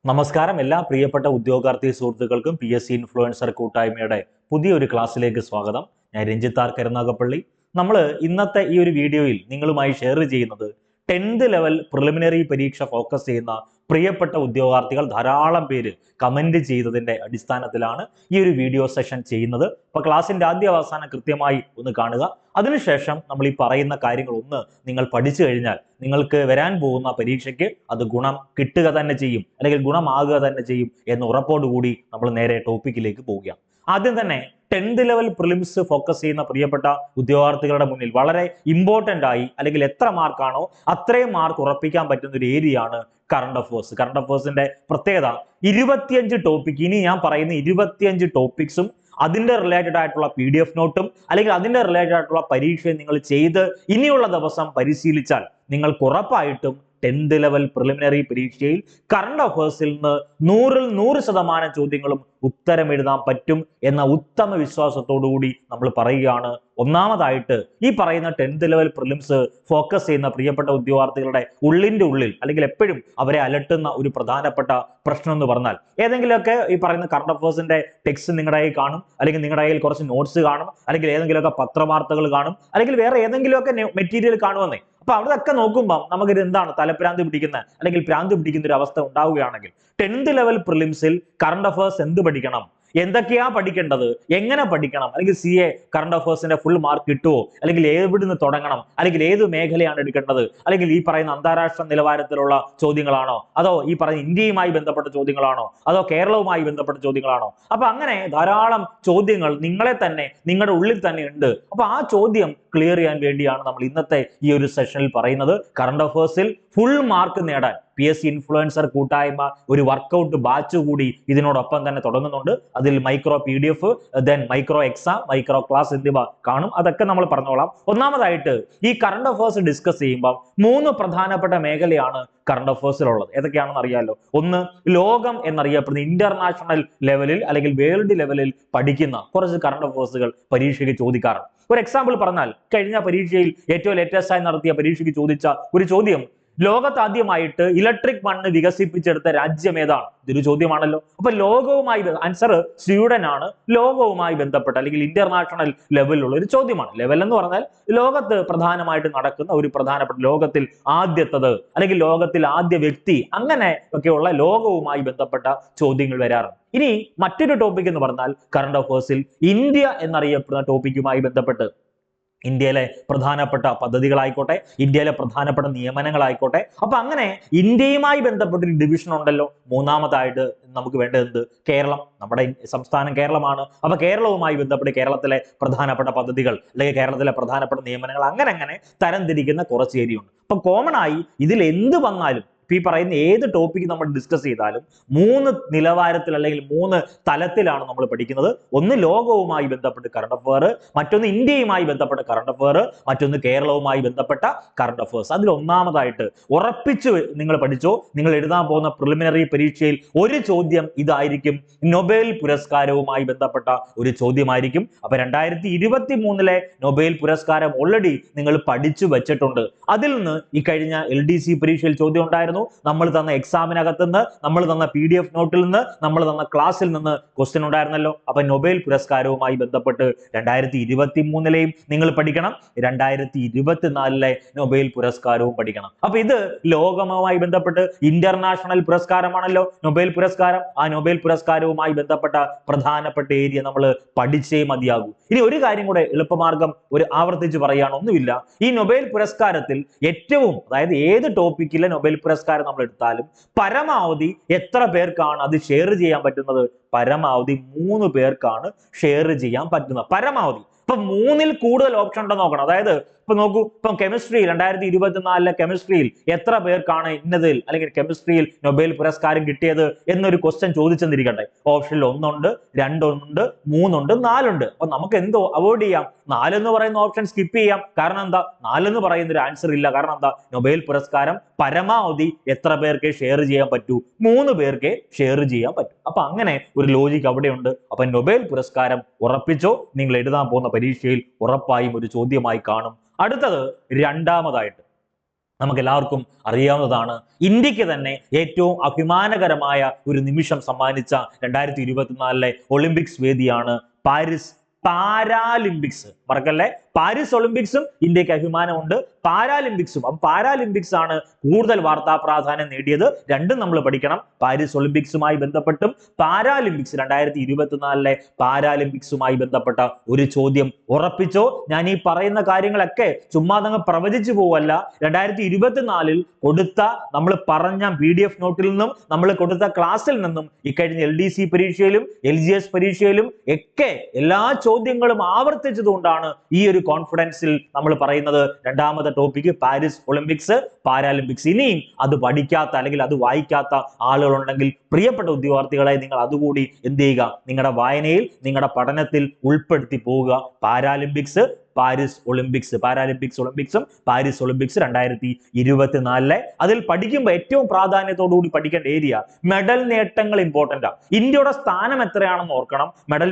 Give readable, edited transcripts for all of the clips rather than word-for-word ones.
നമസ്കാരം എല്ലാ പ്രിയപ്പെട്ട ഉദ്യോഗാർത്ഥി സുഹൃത്തുക്കൾക്കും PSC ഇൻഫ്ലുവൻസർ കൂട്ടായ്മയുടെ പുതിയൊരു ക്ലാസ്സിലേക്ക് സ്വാഗതം. ഞാൻ രഞ്ജിത്ത് ആർ കരുനാഗപ്പള്ളി. നമ്മൾ ഇന്നത്തെ ഈ ഒരു വീഡിയോയിൽ നിങ്ങളുമായി ഷെയർ ചെയ്യുന്നത് 10th ലെവൽ പ്രിലിമിനറി പരീക്ഷ ഫോക്കസ് ചെയ്യുന്ന പ്രിയപ്പെട്ട ഉദ്യോഗാർത്ഥികൾ ധാരാളം പേര് കമന്റ് ചെയ്തതിന്റെ അടിസ്ഥാനത്തിലാണ് ഈ ഒരു വീഡിയോ സെഷൻ ചെയ്യുന്നത്. അപ്പോൾ ക്ലാസ്സിന്റെ ആദ്യ അവസാനം കൃത്യമായി ഒന്ന് കാണുക. അതിനുശേഷം നമ്മൾ ഈ പറയുന്ന കാര്യങ്ങൾ ഒന്ന് നിങ്ങൾ പഠിച്ചു കഴിഞ്ഞാൽ നിങ്ങൾക്ക് വരാൻ പോകുന്ന പരീക്ഷയ്ക്ക് അത് ഗുണം കിട്ടുക തന്നെ ചെയ്യും, അല്ലെങ്കിൽ ഗുണമാകുക തന്നെ ചെയ്യും എന്ന ഉറപ്പോടുകൂടി നമ്മൾ നേരെ ടോപ്പിക്കിലേക്ക് പോവുകയാണ്. ആദ്യം തന്നെ 10th ലെവൽ പ്രിലിംസ് ഫോക്കസ് ചെയ്യുന്ന പ്രിയപ്പെട്ട ഉദ്യോഗാർത്ഥികളുടെ മുന്നിൽ വളരെ ഇമ്പോർട്ടന്റ് ആയി, അല്ലെങ്കിൽ എത്ര മാർക്കാണോ അത്രയും മാർക്ക് ഉറപ്പിക്കാൻ പറ്റുന്ന ഒരു ഏരിയയാണ് കറണ്ട് അഫേഴ്സ്. കറണ്ട് അഫേഴ്സിന്റെ പ്രത്യേകത 25 ടോപ്പിക്, ഇനി ഞാൻ പറയുന്ന 25 ടോപ്പിക്സും അതിന്റെ റിലേറ്റഡ് ആയിട്ടുള്ള PDF നോട്ടും അല്ലെങ്കിൽ അതിന്റെ റിലേറ്റഡ് ആയിട്ടുള്ള പരീക്ഷയും നിങ്ങൾ ചെയ്ത് ഇനിയുള്ള ദിവസം പരിശീലിച്ചാൽ നിങ്ങൾക്ക് ഉറപ്പായിട്ടും 10th ലെവൽ പ്രിലിമിനറി പരീക്ഷയിൽ കറണ്ട് അഫേഴ്സിൽ നിന്ന് 100ൽ 100% ചോദ്യങ്ങളും ഉത്തരം എഴുതാൻ പറ്റും എന്ന ഉത്തമ വിശ്വാസത്തോടുകൂടി നമ്മൾ പറയുകയാണ്. ഒന്നാമതായിട്ട് ഈ പറയുന്ന 10th ലെവൽ പ്രിലിംസ് ഫോക്കസ് ചെയ്യുന്ന പ്രിയപ്പെട്ട ഉദ്യോഗാർത്ഥികളുടെ ഉള്ളിന്റെ ഉള്ളിൽ, അല്ലെങ്കിൽ എപ്പോഴും അവരെ അലട്ടുന്ന ഒരു പ്രധാനപ്പെട്ട പ്രശ്നം എന്ന് പറഞ്ഞാൽ, ഏതെങ്കിലുമൊക്കെ ഈ പറയുന്ന കറണ്ട് അഫേഴ്സിന്റെ ടെക്സ്റ്റ് നിങ്ങളുടെ കയ്യിൽ കാണും, അല്ലെങ്കിൽ നിങ്ങളുടെ കയ്യിൽ കുറച്ച് നോട്ട്സ് കാണും, അല്ലെങ്കിൽ ഏതെങ്കിലുമൊക്കെ പത്രവാർത്തകൾ കാണും, അല്ലെങ്കിൽ വേറെ ഏതെങ്കിലുമൊക്കെ മെറ്റീരിയൽ കാണുമെന്നേ. അപ്പൊ അവിടെയൊക്കെ നോക്കുമ്പോൾ നമുക്കിത് എന്താണ് തലപ്രാന്ത് പിടിക്കുന്ന അല്ലെങ്കിൽ ഭ്രാന്ത് പിടിക്കുന്ന ഒരു അവസ്ഥ ഉണ്ടാവുകയാണെങ്കിൽ 10th ലെവൽ പ്രിലിംസിൽ കറണ്ട് അഫേഴ്സ് എന്ത് പഠിക്കണം, എന്തൊക്കെയാ പഠിക്കേണ്ടത്, എങ്ങനെ പഠിക്കണം, അല്ലെങ്കിൽ CA കറണ്ട് അഫേഴ്സിന്റെ ഫുൾ മാർക്ക് കിട്ടുമോ, അല്ലെങ്കിൽ എവിടുന്ന് തുടങ്ങണം, അല്ലെങ്കിൽ ഏത് മേഖലയാണ് എടുക്കേണ്ടത്, അല്ലെങ്കിൽ ഈ പറയുന്ന അന്താരാഷ്ട്ര നിലവാരത്തിലുള്ള ചോദ്യങ്ങളാണോ, അതോ ഈ പറയുന്ന ഇന്ത്യയുമായി ബന്ധപ്പെട്ട ചോദ്യങ്ങളാണോ, അതോ കേരളവുമായി ബന്ധപ്പെട്ട ചോദ്യങ്ങളാണോ? അപ്പൊ അങ്ങനെ ധാരാളം ചോദ്യങ്ങൾ നിങ്ങളെ തന്നെ, നിങ്ങളുടെ ഉള്ളിൽ തന്നെ ഉണ്ട്. അപ്പൊ ആ ചോദ്യം ക്ലിയർ ചെയ്യാൻ വേണ്ടിയാണ് നമ്മൾ ഇന്നത്തെ ഈ ഒരു സെഷനിൽ പറയുന്നത്. കറണ്ട് അഫേഴ്സിൽ ഫുൾ മാർക്ക് നേടാൻ PSC ഇൻഫ്ലുവൻസർ കൂട്ടായ്മ ഒരു വർക്കൗട്ട് ബാച്ച് കൂടി ഇതിനോടൊപ്പം തന്നെ തുടങ്ങുന്നുണ്ട്. അതിൽ micro PDF, then micro exam, micro class എന്നിവ കാണും. അതൊക്കെ നമ്മൾ പറഞ്ഞോളാം. ഒന്നാമതായിട്ട് ഈ കറണ്ട് അഫേഴ്സ് ഡിസ്കസ് ചെയ്യുമ്പോൾ 3 പ്രധാനപ്പെട്ട മേഖലയാണ് കറണ്ട് അഫേഴ്സിലുള്ളത്. ഏതൊക്കെയാണെന്ന് അറിയാലോ. ഒന്ന്, ലോകം എന്നറിയപ്പെടുന്ന ഇന്റർനാഷണൽ ലെവലിൽ അല്ലെങ്കിൽ വേൾഡ് ലെവലിൽ പഠിക്കുന്ന കുറച്ച് കറണ്ട് അഫേഴ്സുകൾ പരീക്ഷയ്ക്ക് ചോദിക്കാറുണ്ട്. ഒരു എക്സാമ്പിൾ പറഞ്ഞാൽ, കഴിഞ്ഞ പരീക്ഷയിൽ ഏറ്റവും ലേറ്റസ്റ്റ് ആയി നടത്തിയ പരീക്ഷയ്ക്ക് ചോദിച്ച ഒരു ചോദ്യം, ലോകത്ത് ആദ്യമായിട്ട് ഇലക്ട്രിക് മണ്ണ് വികസിപ്പിച്ചെടുത്ത രാജ്യം ഏതാണ്? ഇതൊരു ചോദ്യമാണല്ലോ. അപ്പൊ ലോകവുമായി ആൻസർ സ്വീഡൻ ആണ്. ലോകവുമായി ബന്ധപ്പെട്ട അല്ലെങ്കിൽ ഇന്റർനാഷണൽ ലെവലിലുള്ള ഒരു ചോദ്യമാണ്. ലെവൽ എന്ന് പറഞ്ഞാൽ ലോകത്ത് പ്രധാനമായിട്ട് നടക്കുന്ന ഒരു പ്രധാനപ്പെട്ട, ലോകത്തിൽ ആദ്യത്തത് അല്ലെങ്കിൽ ലോകത്തിൽ ആദ്യ വ്യക്തി, അങ്ങനെ ഒക്കെയുള്ള ലോകവുമായി ബന്ധപ്പെട്ട ചോദ്യങ്ങൾ വരാറുണ്ട്. ഇനി മറ്റൊരു ടോപ്പിക് എന്ന് പറഞ്ഞാൽ കറണ്ട് അഫേഴ്സിൽ ഇന്ത്യ എന്നറിയപ്പെടുന്ന ടോപ്പിക്കുമായി ബന്ധപ്പെട്ട് ഇന്ത്യയിലെ പ്രധാനപ്പെട്ട പദ്ധതികളായിക്കോട്ടെ, ഇന്ത്യയിലെ പ്രധാനപ്പെട്ട നിയമനങ്ങളായിക്കോട്ടെ, അപ്പൊ അങ്ങനെ ഇന്ത്യയുമായി ബന്ധപ്പെട്ട ഒരു ഡിവിഷൻ ഉണ്ടല്ലോ. മൂന്നാമതായിട്ട് നമുക്ക് വേണ്ടത് കേരളം, നമ്മുടെ സംസ്ഥാനം കേരളമാണ്. അപ്പൊ കേരളവുമായി ബന്ധപ്പെട്ട് കേരളത്തിലെ പ്രധാനപ്പെട്ട പദ്ധതികൾ അല്ലെങ്കിൽ കേരളത്തിലെ പ്രധാനപ്പെട്ട നിയമനങ്ങൾ, അങ്ങനെ അങ്ങനെ തരംതിരിക്കുന്ന കുറച്ച് ഏരിയ ഉണ്ട്. അപ്പൊ കോമൺ ആയി ഇതിൽ എന്ത് വന്നാലും, ഈ പറയുന്ന ഏത് ടോപ്പിക് നമ്മൾ ഡിസ്കസ് ചെയ്താലും 3 നിലവാരത്തിൽ അല്ലെങ്കിൽ 3 തലത്തിലാണ് നമ്മൾ പഠിക്കുന്നത്. ഒന്ന് ലോകവുമായി ബന്ധപ്പെട്ട് കറണ്ട് അഫെയർ, മറ്റൊന്ന് ഇന്ത്യയുമായി ബന്ധപ്പെട്ട കറണ്ട് അഫെയർ, മറ്റൊന്ന് കേരളവുമായി ബന്ധപ്പെട്ട കറണ്ട് അഫേഴ്സ്. അതിൽ ഒന്നാമതായിട്ട് ഉറപ്പിച്ച് നിങ്ങൾ പഠിച്ചോ, നിങ്ങൾ എഴുതാൻ പോകുന്ന പ്രിലിമിനറി പരീക്ഷയിൽ ഒരു ചോദ്യം ഇതായിരിക്കും. നൊബേൽ പുരസ്കാരവുമായി ബന്ധപ്പെട്ട ഒരു ചോദ്യമായിരിക്കും. അപ്പൊ 2023 നൊബേൽ പുരസ്കാരം ഓൾറെഡി നിങ്ങൾ പഠിച്ചു വെച്ചിട്ടുണ്ട്. അതിൽ നിന്ന് ഈ കഴിഞ്ഞ LDC പരീക്ഷയിൽ ചോദ്യം ഉണ്ടായിരുന്നു. നമ്മൾ തന്ന എക്സാമിനകത്ത് നിന്ന്, നമ്മൾ തന്ന PDF നോട്ടിൽ നിന്ന്, നമ്മൾ തന്ന ക്ലാസ്സിൽ നിന്ന് ക്വസ്റ്റ്യൻ ഉണ്ടായിരുന്നല്ലോ. അപ്പൊ നൊബേൽ പുരസ്കാരവുമായി ബന്ധപ്പെട്ട് 2023 നിങ്ങൾ പഠിക്കണം, 2024 നൊബേൽ പുരസ്കാരവും പഠിക്കണം. അപ്പൊ ഇത് ലോകവുമായി ബന്ധപ്പെട്ട് ഇന്റർനാഷണൽ പുരസ്കാരമാണല്ലോ നൊബേൽ പുരസ്കാരം. ആ നൊബേൽ പുരസ്കാരവുമായി ബന്ധപ്പെട്ട പ്രധാനപ്പെട്ട ഏരിയ നമ്മൾ പഠിച്ചേ മതിയാകൂ. ഇനി ഒരു കാര്യം കൂടെ എളുപ്പമാർഗം ഒരു ആവർത്തിച്ച് പറയുകയാണ്, ഒന്നുമില്ല. ഈ നൊബേൽ പുരസ്കാരത്തിൽ ഏറ്റവും, അതായത് ഏത് ടോപ്പിക്കിലെ നൊബേൽ പുരസ്കാരം നമ്മൾ എടുത്താലും പരമാവധി എത്ര പേർക്കാണ് അത് ഷെയർ ചെയ്യാൻ പറ്റുന്നത്? പരമാവധി 3 പേർക്കാണ് ഷെയർ ചെയ്യാൻ പറ്റുന്നത്, പരമാവധി. ഇപ്പൊ 3ൽ കൂടുതൽ ഓപ്ഷൻ ഉണ്ടോ നോക്കണം. അതായത് ഇപ്പൊ നോക്കൂ, ഇപ്പം കെമിസ്ട്രി 2024 കെമിസ്ട്രിയിൽ എത്ര പേർക്കാണ് ഇന്നതിൽ അല്ലെങ്കിൽ കെമിസ്ട്രിയിൽ നൊബേൽ പുരസ്കാരം കിട്ടിയത് എന്നൊരു ക്വസ്റ്റ്യൻ ചോദിച്ചെന്നിരിക്കട്ടെ. ഓപ്ഷനിൽ 1 ഉണ്ട്, 2 ഉണ്ട്, 3 ഉണ്ട്, 4 ഉണ്ട്. അപ്പൊ നമുക്ക് എന്തോ അവോയ്ഡ് ചെയ്യാം, 4 എന്ന് പറയുന്ന ഓപ്ഷൻ സ്കിപ്പ് ചെയ്യാം. കാരണം എന്താ? 4 എന്ന് പറയുന്ന ഒരു ആൻസർ ഇല്ല. കാരണം എന്താ? നൊബേൽ പുരസ്കാരം പരമാവധി എത്ര പേർക്ക് ഷെയർ ചെയ്യാൻ പറ്റൂ? 3 പേർക്ക് ഷെയർ ചെയ്യാൻ പറ്റും. അപ്പൊ അങ്ങനെ ഒരു ലോജിക് അവിടെയുണ്ട്. അപ്പൊ നൊബേൽ പുരസ്കാരം ഉറപ്പിച്ചോ, നിങ്ങൾ എഴുതാൻ പോകുന്ന പരീക്ഷയിൽ ഉറപ്പായും ഒരു ചോദ്യമായി കാണും. അടുത്തത് രണ്ടാമതായിട്ട് നമുക്ക് എല്ലാവർക്കും അറിയാവുന്നതാണ്. ഇന്ത്യക്ക് തന്നെ ഏറ്റവും അഭിമാനകരമായ ഒരു നിമിഷം സമ്മാനിച്ച 2024 ഒളിമ്പിക്സ് വേദിയാണ് പാരീസ് പാരാലിമ്പിക്സ്. മറക്കല്ലേ, പാരീസ് ഒളിമ്പിക്സും ഇന്ത്യക്ക് അഭിമാനമുണ്ട്, പാരാലിമ്പിക്സും. അപ്പം പാരാലിമ്പിക്സ് ആണ് കൂടുതൽ വാർത്താ പ്രാധാന്യം നേടിയത്. രണ്ടും നമ്മൾ പഠിക്കണം. പാരീസ് ഒളിമ്പിക്സുമായി ബന്ധപ്പെട്ടും പാരാലിമ്പിക്സ് 2024 പാരാലിമ്പിക്സുമായി ബന്ധപ്പെട്ട ഒരു ചോദ്യം ഉറപ്പിച്ചോ. ഞാൻ ഈ പറയുന്ന കാര്യങ്ങളൊക്കെ ചുമ്മാതങ്ങ് പ്രവചിച്ചു പോവല്ല. 2024 കൊടുത്ത നമ്മൾ പറഞ്ഞ PDF നോട്ടിൽ നിന്നും നമ്മൾ കൊടുത്ത ക്ലാസ്സിൽ നിന്നും ഇക്കഴിഞ്ഞ LDC പരീക്ഷയിലും LGS പരീക്ഷയിലും ഒക്കെ എല്ലാ ചോദ്യങ്ങളും ആവർത്തിച്ചതുകൊണ്ടാണ് ഈ ഒരു കോൺഫിഡൻസിൽ നമ്മൾ പറയുന്നത് രണ്ടാമത്തെ ടോപ്പിക് പാരീസ് ഒളിമ്പിക്സ് പാരാലിമ്പിക്സ്. ഇനിയും അത് പഠിക്കാത്ത അല്ലെങ്കിൽ അത് വായിക്കാത്ത ആളുകളുണ്ടെങ്കിൽ പ്രിയപ്പെട്ട ഉദ്യോഗാർത്ഥികളെ നിങ്ങൾ അതുകൂടി എന്ത് ചെയ്യുക, നിങ്ങളുടെ വായനയിൽ നിങ്ങളുടെ പഠനത്തിൽ ഉൾപ്പെടുത്തി പോവുക. പാരാലിമ്പിക്സ് പാരീസ് ഒളിമ്പിക്സ്, ഒളിമ്പിക്സും പാരീസ് ഒളിമ്പിക്സ് 2024 അതിൽ പഠിക്കുമ്പോൾ ഏറ്റവും പ്രാധാന്യത്തോടുകൂടി പഠിക്കേണ്ട ഏരിയ മെഡൽ നേട്ടങ്ങൾ ഇമ്പോർട്ടന്റ് ആണ്. ഇന്ത്യയുടെ സ്ഥാനം എത്രയാണെന്ന് ഓർക്കണം. മെഡൽ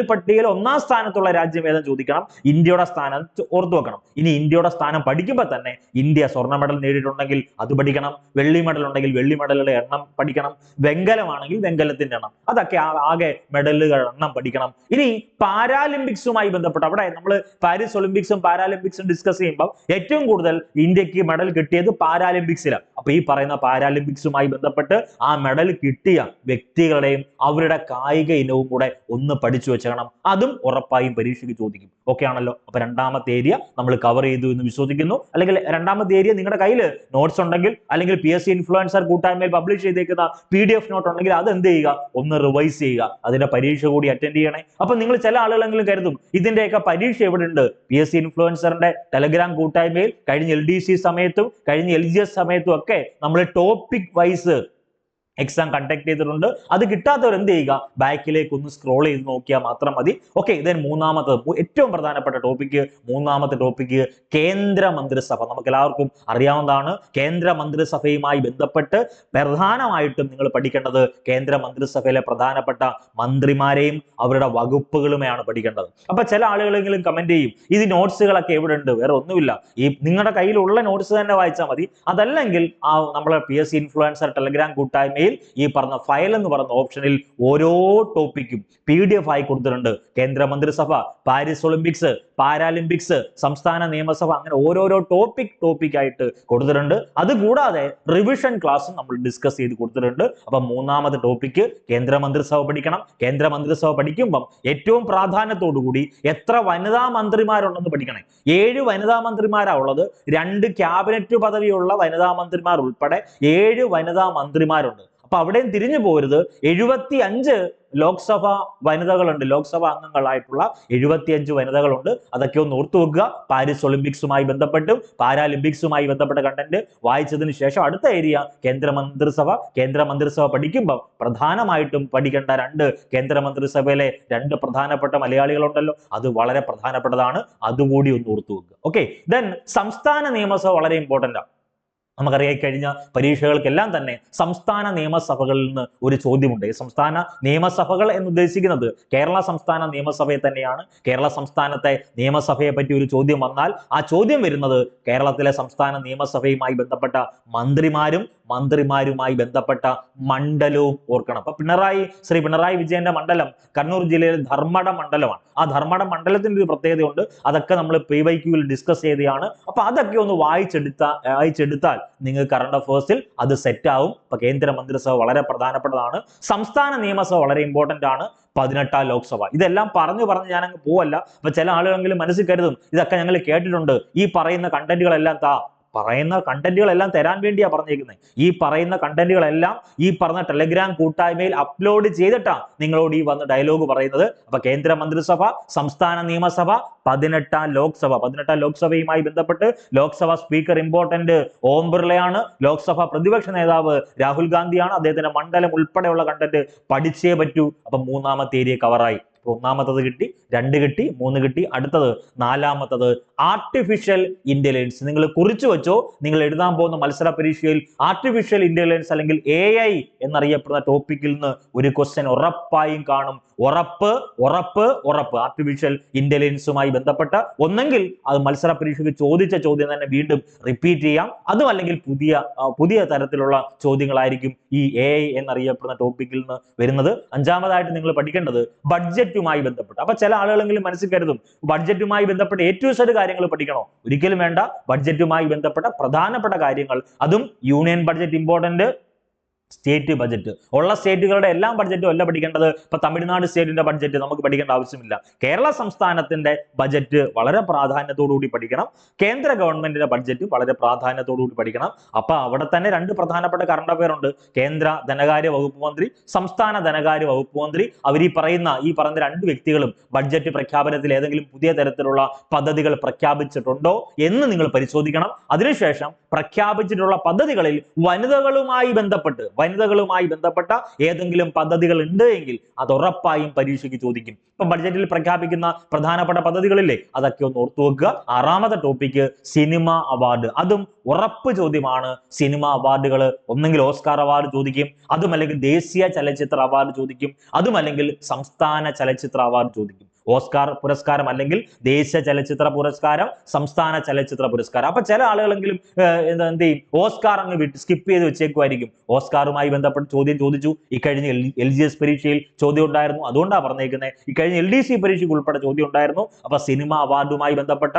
പട്ടികയിൽ ഒന്നാം സ്ഥാനത്തുള്ള രാജ്യം ഏതെന്ന് ചോദിക്കണം. ഇന്ത്യയുടെ സ്ഥാനം ഓർത്തു വെക്കണം. ഇനി ഇന്ത്യയുടെ സ്ഥാനം പഠിക്കുമ്പോൾ തന്നെ ഇന്ത്യ സ്വർണ്ണ മെഡൽ നേടിയിട്ടുണ്ടെങ്കിൽ അത് പഠിക്കണം, വെള്ളി മെഡൽ ഉണ്ടെങ്കിൽ വെള്ളി മെഡലുകളുടെ എണ്ണം പഠിക്കണം, വെങ്കലമാണെങ്കിൽ വെങ്കലത്തിന്റെ എണ്ണം, അതൊക്കെ ആകെ മെഡലുകൾ എണ്ണം പഠിക്കണം. ഇനി പാരാലിമ്പിക്സുമായി ബന്ധപ്പെട്ട് അവിടെ നമ്മൾ പാരീസ് ഒളിമ്പിക്സും പാരാലിമ്പിക്സും ഡിസ്കസ് ചെയ്യുമ്പോൾ ഏറ്റവും കൂടുതൽ ഇന്ത്യക്ക് മെഡൽ കിട്ടിയത് പാരാലിമ്പിക്സിലാണ്. അപ്പൊ ഈ പറയുന്ന പാരാലിമ്പിക്സുമായി ബന്ധപ്പെട്ട് ആ മെഡൽ കിട്ടിയ വ്യക്തികളുടെയും അവരുടെ കായിക ഇനവും കൂടെ ഒന്ന് പഠിച്ചു വെച്ചേക്കണം. അതും ഉറപ്പായും പരീക്ഷയ്ക്ക് ചോദിക്കും. ഓക്കെ ആണല്ലോ. അപ്പൊ രണ്ടാമത്തെ ഏരിയ നമ്മൾ കവർ ചെയ്തു എന്ന് വിശ്വസിക്കുന്നു. അല്ലെങ്കിൽ രണ്ടാമത്തെ ഏരിയ നിങ്ങളുടെ കയ്യിൽ നോട്ട്സ് ഉണ്ടെങ്കിൽ അല്ലെങ്കിൽ PSC ഇൻഫ്ലുവൻസർ കൂട്ടായ്മയിൽ പബ്ലിഷ് ചെയ്തേക്കുന്ന PDF നോട്ട് ഉണ്ടെങ്കിൽ അത് എന്ത് ചെയ്യുക, ഒന്ന് റിവൈസ് ചെയ്യുക. അതിന്റെ പരീക്ഷ കൂടി അറ്റൻഡ് ചെയ്യണേ. അപ്പൊ നിങ്ങൾ ചില ആളുകളെങ്കിലും കരുതും ഇതിന്റെയൊക്കെ പരീക്ഷ എവിടെ ഉണ്ട്. PSC ഇൻഫ്ലുവൻസറിന്റെ ടെലഗ്രാം കൂട്ടായ്മയിൽ കഴിഞ്ഞ LDC സമയത്തും കഴിഞ്ഞ LGS സമയത്തും ഒക്കെ നമ്മൾ ടോപ്പിക് വൈസ് എക്സാം കണ്ടക്ട് ചെയ്തിട്ടുണ്ട്. അത് കിട്ടാത്തവർ എന്ത് ചെയ്യുക, ബാക്കിലേക്ക് ഒന്ന് സ്ക്രോൾ ചെയ്ത് നോക്കിയാൽ മാത്രം മതി. ഓക്കെ, ഇതേ മൂന്നാമത്തെ ഏറ്റവും പ്രധാനപ്പെട്ട ടോപ്പിക്, മൂന്നാമത്തെ ടോപ്പിക് കേന്ദ്ര മന്ത്രിസഭ. നമുക്ക് എല്ലാവർക്കും അറിയാവുന്നതാണ്. കേന്ദ്ര മന്ത്രിസഭയുമായി ബന്ധപ്പെട്ട് പ്രധാനമായിട്ടും നിങ്ങൾ പഠിക്കേണ്ടത് കേന്ദ്ര മന്ത്രിസഭയിലെ പ്രധാനപ്പെട്ട മന്ത്രിമാരെയും അവരുടെ വകുപ്പുകളുമെയാണ് പഠിക്കേണ്ടത്. അപ്പൊ ചില ആളുകളെങ്കിലും കമന്റ് ചെയ്യും ഇത് നോട്ട്സുകളൊക്കെ എവിടെ ഉണ്ട്. വേറെ ഒന്നുമില്ല, ഈ നിങ്ങളുടെ കയ്യിലുള്ള നോട്ട്സ് തന്നെ വായിച്ചാൽ മതി. അതല്ലെങ്കിൽ നമ്മളെ PSC ഇൻഫ്ലുവൻസർ ടെലഗ്രാം കൂട്ടായ്മയിൽ ഈ പറഞ്ഞ ഫയൽ എന്ന് പറയുന്ന ഓപ്ഷനിൽ ഓരോ ടോപ്പിക്കും PDF ആയി കൊടുത്തിട്ടുണ്ട്. കേന്ദ്ര മന്ത്രിസഭ, പാരീസ് ഒളിമ്പിക്സ്, പാരാലിമ്പിക്സ്, സംസ്ഥാന നിയമസഭ, അങ്ങനെ ഓരോരോ ടോപ്പിക് ആയിട്ട് കൊടുത്തിട്ടുണ്ട്. അതുകൂടാതെ റിവിഷൻ ക്ലാസ്സും നമ്മൾ ഡിസ്കസ് ചെയ്ത് കൊടുത്തിട്ടുണ്ട്. അപ്പൊ മൂന്നാമത്തെ ടോപ്പിക്ക് കേന്ദ്ര മന്ത്രിസഭ പഠിക്കണം. കേന്ദ്ര മന്ത്രിസഭ പഠിക്കുമ്പം ഏറ്റവും പ്രാധാന്യത്തോടു കൂടി എത്ര വനിതാ മന്ത്രിമാരുണ്ടെന്ന് പഠിക്കണേ. 7 വനിതാ മന്ത്രിമാരാ ഉള്ളത്. 2 ക്യാബിനറ്റ് പദവിയുള്ള വനിതാ മന്ത്രിമാർ ഉൾപ്പെടെ 7 വനിതാ മന്ത്രിമാരുണ്ട്. അപ്പൊ അവിടെയും തിരിഞ്ഞു പോരുത്. 75 ലോക്സഭ വനിതകളുണ്ട്, ലോക്സഭാ അംഗങ്ങളായിട്ടുള്ള 75 വനിതകളുണ്ട്. അതൊക്കെ ഒന്ന് ഓർത്തു വെക്കുക. പാരീസ് ഒളിമ്പിക്സുമായി ബന്ധപ്പെട്ടും പാരാലിമ്പിക്സുമായി ബന്ധപ്പെട്ട കണ്ടന്റ് വായിച്ചതിന് ശേഷം അടുത്ത ഏരിയ കേന്ദ്ര മന്ത്രിസഭ പഠിക്കുമ്പോൾ പ്രധാനമായിട്ടും പഠിക്കേണ്ട 2 കേന്ദ്ര മന്ത്രിസഭയിലെ 2 പ്രധാനപ്പെട്ട മലയാളികളുണ്ടല്ലോ, അത് വളരെ പ്രധാനപ്പെട്ടതാണ്. അതുകൂടി ഒന്ന് ഓർത്തു വെക്കുക. ഓക്കെ, ദെൻ സംസ്ഥാന നിയമസഭ വളരെ ഇമ്പോർട്ടന്റ് ആണ്. നമുക്കറിയാം കഴിഞ്ഞ പരീക്ഷകൾക്കെല്ലാം തന്നെ സംസ്ഥാന നിയമസഭകളിൽ നിന്ന് ഒരു ചോദ്യമുണ്ട്. സംസ്ഥാന നിയമസഭകൾ എന്ന് ഉദ്ദേശിക്കുന്നത് കേരള സംസ്ഥാന നിയമസഭയെ തന്നെയാണ്. കേരള സംസ്ഥാനത്തെ നിയമസഭയെ പറ്റി ഒരു ചോദ്യം വന്നാൽ ആ ചോദ്യം വരുന്നത് കേരളത്തിലെ സംസ്ഥാന നിയമസഭയുമായി ബന്ധപ്പെട്ട മന്ത്രിമാരുമായി ബന്ധപ്പെട്ട മണ്ഡലവും ഓർക്കണം. അപ്പൊ ശ്രീ പിണറായി വിജയന്റെ മണ്ഡലം കണ്ണൂർ ജില്ലയിലെ ധർമ്മട മണ്ഡലമാണ്. ആ ധർമ്മട മണ്ഡലത്തിന്റെ ഒരു പ്രത്യേകതയുണ്ട്. അതൊക്കെ നമ്മൾ PYQവിൽ ഡിസ്കസ് ചെയ്തതാണ്. അപ്പൊ അതൊക്കെ ഒന്ന് വായിച്ചെടുത്താൽ നിങ്ങൾക്ക് കറണ്ട് അഫേഴ്സിൽ അത് സെറ്റ് ആവും. അപ്പൊ കേന്ദ്ര മന്ത്രിസഭ വളരെ പ്രധാനപ്പെട്ടതാണ്. സംസ്ഥാന നിയമസഭ വളരെ ഇമ്പോർട്ടന്റ് ആണ്. 18ാം ലോക്സഭ. ഇതെല്ലാം പറഞ്ഞു ഞാൻ അങ്ങ് പോവല്ല. അപ്പൊ ചില ആളുകളെങ്കിലും മനസ്സിൽ കരുതും ഇതൊക്കെ ഞങ്ങൾ കേട്ടിട്ടുണ്ട്, ഈ പറയുന്ന കണ്ടന്റുകളെല്ലാം തരാൻ വേണ്ടിയാ പറഞ്ഞേക്കുന്നത്. ഈ പറയുന്ന കണ്ടന്റുകളെല്ലാം ഈ പറഞ്ഞ ടെലഗ്രാം കൂട്ടായ്മയിൽ അപ്ലോഡ് ചെയ്തിട്ടാ നിങ്ങളോട് ഈ വന്ന് ഡയലോഗ് പറയുന്നത്. അപ്പൊ കേന്ദ്ര മന്ത്രിസഭ, സംസ്ഥാന നിയമസഭ, 18ാം ലോക്സഭയുമായി ബന്ധപ്പെട്ട് ലോക്സഭ സ്പീക്കർ ഇമ്പോർട്ടന്റ് ഓം ബിർളയാണ്. ലോക്സഭ പ്രതിപക്ഷ നേതാവ് രാഹുൽ ഗാന്ധിയാണ്. അദ്ദേഹത്തിന്റെ മണ്ഡലം ഉൾപ്പെടെയുള്ള കണ്ടന്റ് പഠിച്ചേ പറ്റൂ. അപ്പൊ മൂന്നാമത്തെ ഏരിയ കവറായി. ഒന്നാമത്തത് കിട്ടി, 2 കിട്ടി, 3 കിട്ടി. അടുത്തത് 4ാമത്തത് ആർട്ടിഫിഷ്യൽ ഇന്റലിജൻസ്. നിങ്ങൾ കുറിച്ചു വെച്ചോ, നിങ്ങൾ എഴുതാൻ പോകുന്ന മത്സര പരീക്ഷയിൽ ആർട്ടിഫിഷ്യൽ ഇന്റലിജൻസ് അല്ലെങ്കിൽ AI എന്നറിയപ്പെടുന്ന ടോപ്പിക്കിൽ നിന്ന് ഒരു ക്വസ്റ്റ്യൻ ഉറപ്പായും കാണും. ഉറപ്പ് ഉറപ്പ് ഉറപ്പ്. ആർട്ടിഫിഷ്യൽ ഇന്റലിജൻസുമായി ബന്ധപ്പെട്ട ഒന്നെങ്കിൽ അത് മത്സര പരീക്ഷയ്ക്ക് ചോദിച്ച ചോദ്യം തന്നെ വീണ്ടും റിപ്പീറ്റ് ചെയ്യാം, അതും അല്ലെങ്കിൽ പുതിയ തരത്തിലുള്ള ചോദ്യങ്ങളായിരിക്കും ഈ AI എന്നറിയപ്പെടുന്ന ടോപ്പിക്കിൽ നിന്ന് വരുന്നത്. അഞ്ചാമതായിട്ട് നിങ്ങൾ പഠിക്കേണ്ടത് ബഡ്ജറ്റുമായി ബന്ധപ്പെട്ട്. അപ്പൊ ചില ആളുകളെങ്കിലും മനസ്സിൽ കരുതും ബഡ്ജറ്റുമായി ബന്ധപ്പെട്ട A to Z കാര്യങ്ങൾ പഠിക്കണോ? ഒരിക്കലും വേണ്ട. ബഡ്ജറ്റുമായി ബന്ധപ്പെട്ട പ്രധാനപ്പെട്ട കാര്യങ്ങൾ, അതും union budget important, state budget ഉള്ള സ്റ്റേറ്റുകളുടെ എല്ലാം ബഡ്ജറ്റും അല്ല പഠിക്കേണ്ടത്. ഇപ്പൊ തമിഴ്നാട് സ്റ്റേറ്റിന്റെ ബഡ്ജറ്റ് നമുക്ക് പഠിക്കേണ്ട ആവശ്യമില്ല. കേരള സംസ്ഥാനത്തിന്റെ ബഡ്ജറ്റ് വളരെ പ്രാധാന്യത്തോടുകൂടി പഠിക്കണം. കേന്ദ്ര ഗവൺമെന്റിന്റെ ബഡ്ജറ്റ് വളരെ പ്രാധാന്യത്തോടുകൂടി പഠിക്കണം. അപ്പൊ അവിടെ തന്നെ രണ്ട് പ്രധാനപ്പെട്ട കറണ്ട് അഫയർ ഉണ്ട്. കേന്ദ്ര ധനകാര്യ വകുപ്പ് മന്ത്രി, സംസ്ഥാന ധനകാര്യ വകുപ്പ് മന്ത്രി. അവർ ഈ പറഞ്ഞ രണ്ട് വ്യക്തികളും ബഡ്ജറ്റ് പ്രഖ്യാപനത്തിൽ ഏതെങ്കിലും പുതിയ തരത്തിലുള്ള പദ്ധതികൾ പ്രഖ്യാപിച്ചിട്ടുണ്ടോ എന്ന് നിങ്ങൾ പരിശോധിക്കണം. അതിനുശേഷം പ്രഖ്യാപിച്ചിട്ടുള്ള പദ്ധതികളിൽ വനിതകളുമായി ബന്ധപ്പെട്ട ഏതെങ്കിലും പദ്ധതികൾ ഉണ്ട് എങ്കിൽ അത് ഉറപ്പായും പരീക്ഷയ്ക്ക് ചോദിക്കും. ഇപ്പൊ ബഡ്ജറ്റിൽ പ്രഖ്യാപിക്കുന്ന പ്രധാനപ്പെട്ട പദ്ധതികളില്ലേ, അതൊക്കെ ഒന്ന് ഓർത്തു വെക്കുക. ആറാമത്തെ ടോപ്പിക്ക് സിനിമ അവാർഡ്. അതും ഉറപ്പ് ചോദ്യമാണ്. സിനിമ അവാർഡുകൾ ഒന്നെങ്കിൽ ഓസ്കാർ അവാർഡ് ചോദിക്കും, അതുമല്ലെങ്കിൽ ദേശീയ ചലച്ചിത്ര അവാർഡ് ചോദിക്കും, അതുമല്ലെങ്കിൽ സംസ്ഥാന ചലച്ചിത്ര അവാർഡ് ചോദിക്കും. ഓസ്കാർ പുരസ്കാരം അല്ലെങ്കിൽ ദേശീയ ചലച്ചിത്ര പുരസ്കാരം, സംസ്ഥാന ചലച്ചിത്ര പുരസ്കാരം. അപ്പൊ ചില ആളുകളെങ്കിലും എന്ത് ചെയ്യും, ഓസ്കാർ അങ്ങ് സ്കിപ്പ് ചെയ്ത് വെച്ചേക്കുമായിരിക്കും. ഓസ്കാറുമായി ബന്ധപ്പെട്ട് ചോദ്യം ചോദിച്ചു. ഇക്കഴിഞ്ഞ LGS പരീക്ഷയിൽ ചോദ്യം ഉണ്ടായിരുന്നു, അതുകൊണ്ടാണ് പറഞ്ഞേക്കുന്നത്. ഇക്കഴിഞ്ഞ LDC പരീക്ഷയ്ക്ക് ഉൾപ്പെടെ ചോദ്യം ഉണ്ടായിരുന്നു. അപ്പൊ സിനിമ അവാർഡുമായി ബന്ധപ്പെട്ട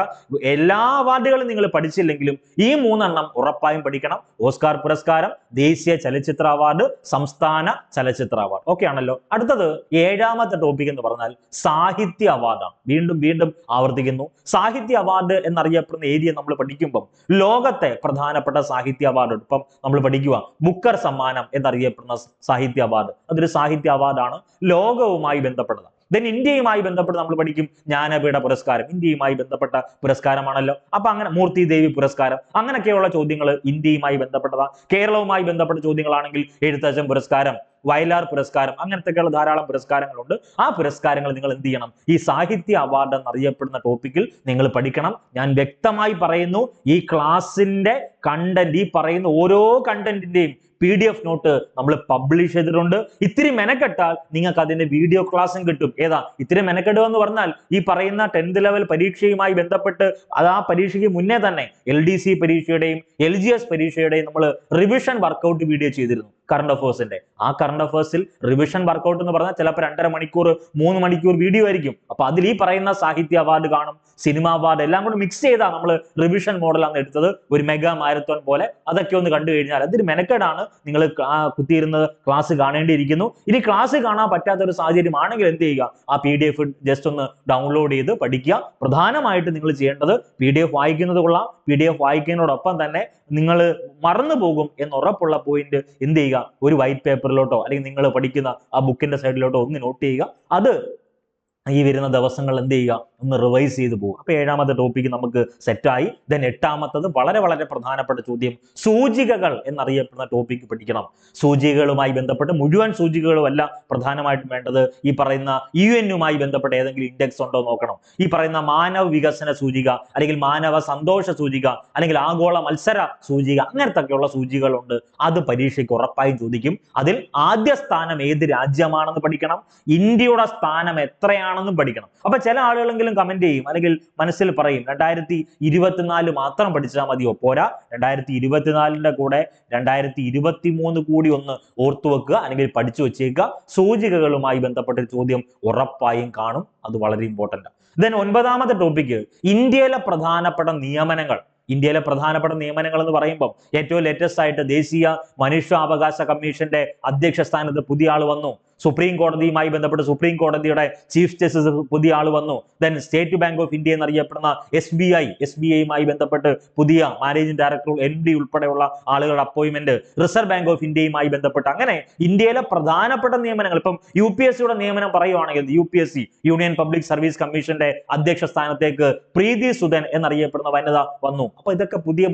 എല്ലാ അവാർഡുകളും നിങ്ങൾ പഠിച്ചില്ലെങ്കിലും ഈ മൂന്നെണ്ണം ഉറപ്പായും പഠിക്കണം. ഓസ്കാർ പുരസ്കാരം, ദേശീയ ചലച്ചിത്ര അവാർഡ്, സംസ്ഥാന ചലച്ചിത്ര അവാർഡ്. ഓക്കെ ആണല്ലോ. അടുത്തത് ഏഴാമത്തെ ടോപ്പിക് എന്ന് പറഞ്ഞാൽ സാഹിത്യ അവാർഡാണ്. വീണ്ടും ആവർത്തിക്കുന്നു. സാഹിത്യ അവാർഡ് എന്നറിയപ്പെടുന്ന ഏരിയ നമ്മൾ പഠിക്കുമ്പോൾ ലോകത്തെ പ്രധാനപ്പെട്ട സാഹിത്യ അവാർഡ് ഇപ്പം നമ്മൾ പഠിക്കുക. ബുക്കർ സമ്മാനം എന്നറിയപ്പെടുന്ന സാഹിത്യ അവാർഡ്, അതൊരു സാഹിത്യ അവാർഡാണ്, ലോകവുമായി ബന്ധപ്പെട്ടതാണ്. ദെൻ ഇന്ത്യയുമായി ബന്ധപ്പെട്ട് നമ്മൾ പഠിക്കും ജ്ഞാനപീഠ പുരസ്കാരം, ഇന്ത്യയുമായി ബന്ധപ്പെട്ട പുരസ്കാരമാണല്ലോ. അപ്പൊ അങ്ങനെ മൂർത്തി ദേവി പുരസ്കാരം, അങ്ങനെയൊക്കെയുള്ള ചോദ്യങ്ങൾ ഇന്ത്യയുമായി ബന്ധപ്പെട്ടതാണ്. കേരളവുമായി ബന്ധപ്പെട്ട ചോദ്യങ്ങളാണെങ്കിൽ എഴുത്തച്ഛൻ പുരസ്കാരം, വയലാർ പുരസ്കാരം, അങ്ങനത്തെയൊക്കെയുള്ള ധാരാളം പുരസ്കാരങ്ങളുണ്ട്. ആ പുരസ്കാരങ്ങൾ നിങ്ങൾ എന്ത് ചെയ്യണം, ഈ സാഹിത്യ അവാർഡ് എന്നറിയപ്പെടുന്ന ടോപ്പിക്കിൽ നിങ്ങൾ പഠിക്കണം. ഞാൻ വ്യക്തമായി പറയുന്നു, ഈ ക്ലാസിന്റെ കണ്ടന്റ്, ഈ പറയുന്ന ഓരോ കണ്ടന്റിന്റെയും PDF നോട്ട് നമ്മൾ പബ്ലിഷ് ചെയ്തിട്ടുണ്ട്. ഇത്തിരി മെനക്കെട്ടാൽ നിങ്ങൾക്ക് അതിന്റെ വീഡിയോ ക്ലാസ്സും കിട്ടും. ഏതാ ഇത്തിരി മെനക്കെടുക എന്ന് പറഞ്ഞാൽ ഈ പറയുന്ന 10th ലെവൽ പരീക്ഷയുമായി ബന്ധപ്പെട്ട് അത് ആ പരീക്ഷയ്ക്ക് മുന്നേ തന്നെ LDC പരീക്ഷയുടെയും LGS പരീക്ഷയുടെയും നമ്മൾ റിവിഷൻ വർക്കൗട്ട് വീഡിയോ ചെയ്തിരുന്നു. കറണ്ട് അഫേഴ്സിന്റെ ആ കറണ്ട് അഫേഴ്സിൽ റിവിഷൻ വർക്കൗട്ട് എന്ന് പറഞ്ഞാൽ ചിലപ്പോൾ 2.5 മണിക്കൂർ 3 മണിക്കൂർ വീഡിയോ ആയിരിക്കും. അപ്പൊ അതിൽ ഈ പറയുന്ന സാഹിത്യ അവാർഡ് കാണും, സിനിമ അവാർഡ് എല്ലാം കൂടെ മിക്സ് ചെയ്താണ് നമ്മൾ റിവിഷൻ മോഡൽ ആണ് എടുത്തത്, ഒരു മെഗാ മാരത്തോൺ പോലെ. അതൊക്കെ ഒന്ന് കണ്ടു കഴിഞ്ഞാൽ അതൊരു മെനക്കേടാണ്. നിങ്ങൾ കുത്തിയിരുന്ന് ക്ലാസ് കാണേണ്ടിയിരിക്കുന്നു. ഇനി ക്ലാസ് കാണാൻ പറ്റാത്ത ഒരു സാഹചര്യം ആണെങ്കിൽ എന്ത് ചെയ്യുക, ആ PDF ജസ്റ്റ് ഒന്ന് ഡൗൺലോഡ് ചെയ്ത് പഠിക്കുക. പ്രധാനമായിട്ട് നിങ്ങൾ ചെയ്യേണ്ടത് PDF വായിക്കുന്നത് കൊള്ളാം, PDF വായിക്കുന്നതോടൊപ്പം തന്നെ നിങ്ങൾ മറന്നു പോകും എന്ന് ഉറപ്പുള്ള പോയിന്റ് എന്ത് ചെയ്യുക, ഒരു വൈറ്റ് പേപ്പറിലോട്ടോ അല്ലെങ്കിൽ നിങ്ങൾ പഠിക്കുന്ന ആ ബുക്കിന്റെ സൈഡിലോട്ടോ ഒന്ന് നോട്ട് ചെയ്യുക. അത് ഈ വരുന്ന ദിവസങ്ങൾ എന്ത് ചെയ്യുക, ഒന്ന് റിവൈസ് ചെയ്ത് പോകും. അപ്പൊ ഏഴാമത്തെ ടോപ്പിക്ക് നമുക്ക് സെറ്റായി. ദെൻ എട്ടാമത്തത് വളരെ പ്രധാനപ്പെട്ട ചോദ്യം, സൂചികകൾ എന്നറിയപ്പെടുന്ന ടോപ്പിക്ക് പഠിക്കണം. സൂചികകളുമായി ബന്ധപ്പെട്ട് മുഴുവൻ സൂചികകളുമല്ല പ്രധാനമായിട്ടും വേണ്ടത്. ഈ പറയുന്ന UN ബന്ധപ്പെട്ട ഏതെങ്കിലും ഇൻഡെക്സ് ഉണ്ടോ നോക്കണം. ഈ പറയുന്ന മാനവ വികസന സൂചിക, അല്ലെങ്കിൽ മാനവ സന്തോഷ സൂചിക, അല്ലെങ്കിൽ ആഗോള മത്സര സൂചിക, അങ്ങനത്തൊക്കെയുള്ള സൂചികകളുണ്ട്. അത് പരീക്ഷയ്ക്ക് ഉറപ്പായും ചോദിക്കും. അതിൽ ആദ്യ സ്ഥാനം ഏത് രാജ്യമാണെന്ന് പഠിക്കണം, ഇന്ത്യയുടെ സ്ഥാനം എത്രയാണെന്നും പഠിക്കണം. അപ്പൊ ചില ആളുകളെങ്കിലും കമന്റ് ചെയ്യും അല്ലെങ്കിൽ മനസ്സിൽ പറയും 2024 മാത്രം പഠിച്ചാൽ മതിയോ? പോരാ, 2024ന്റെ കൂടെ 2023 കൂടി ഒന്ന് ഓർത്തു വെക്കുക, അല്ലെങ്കിൽ പഠിച്ചു വെച്ചേക്കുക. സൂചികകളുമായി ബന്ധപ്പെട്ട ചോദ്യം ഉറപ്പായും കാണും, അത് വളരെ ഇമ്പോർട്ടന്റ്. ദെൻ ഒൻപതാമത്തെ ടോപ്പിക്ക് ഇന്ത്യയിലെ പ്രധാനപ്പെട്ട നിയമനങ്ങൾ. ഇന്ത്യയിലെ പ്രധാനപ്പെട്ട നിയമനങ്ങൾ എന്ന് പറയുമ്പോൾ ഏറ്റവും ലേറ്റസ്റ്റ് ആയിട്ട് ദേശീയ മനുഷ്യാവകാശ കമ്മീഷന്റെ അധ്യക്ഷ സ്ഥാനത്ത് പുതിയ ആൾ വന്നു. സുപ്രീം കോടതിയുമായി ബന്ധപ്പെട്ട് സുപ്രീം കോടതിയുടെ ചീഫ് ജസ്റ്റിസ് പുതിയ ആൾ വന്നു. Then state bank of India എന്നറിയപ്പെടുന്ന SBIയുമായി ബന്ധപ്പെട്ട് പുതിയ മാനേജിംഗ് ഡയറക്ടർ, MD ഉൾപ്പെടെയുള്ള ആളുകളുടെ അപ്പോയിന്റ്മെന്റ്, റിസർവ് ബാങ്ക് ഓഫ് ഇന്ത്യയുമായി ബന്ധപ്പെട്ട് അങ്ങനെ ഇന്ത്യയിലെ പ്രധാനപ്പെട്ട നിയമനങ്ങൾ. ഇപ്പം UPSCയുടെ നിയമനം പറയുവാണെങ്കിൽ UPSC യൂണിയൻ പബ്ലിക് സർവീസ് കമ്മീഷന്റെ അധ്യക്ഷ സ്ഥാനത്തേക്ക് പ്രീതി സുധൻ എന്നറിയപ്പെടുന്ന വനിത വന്നു. അപ്പൊ ഇതൊക്കെ പുതിയ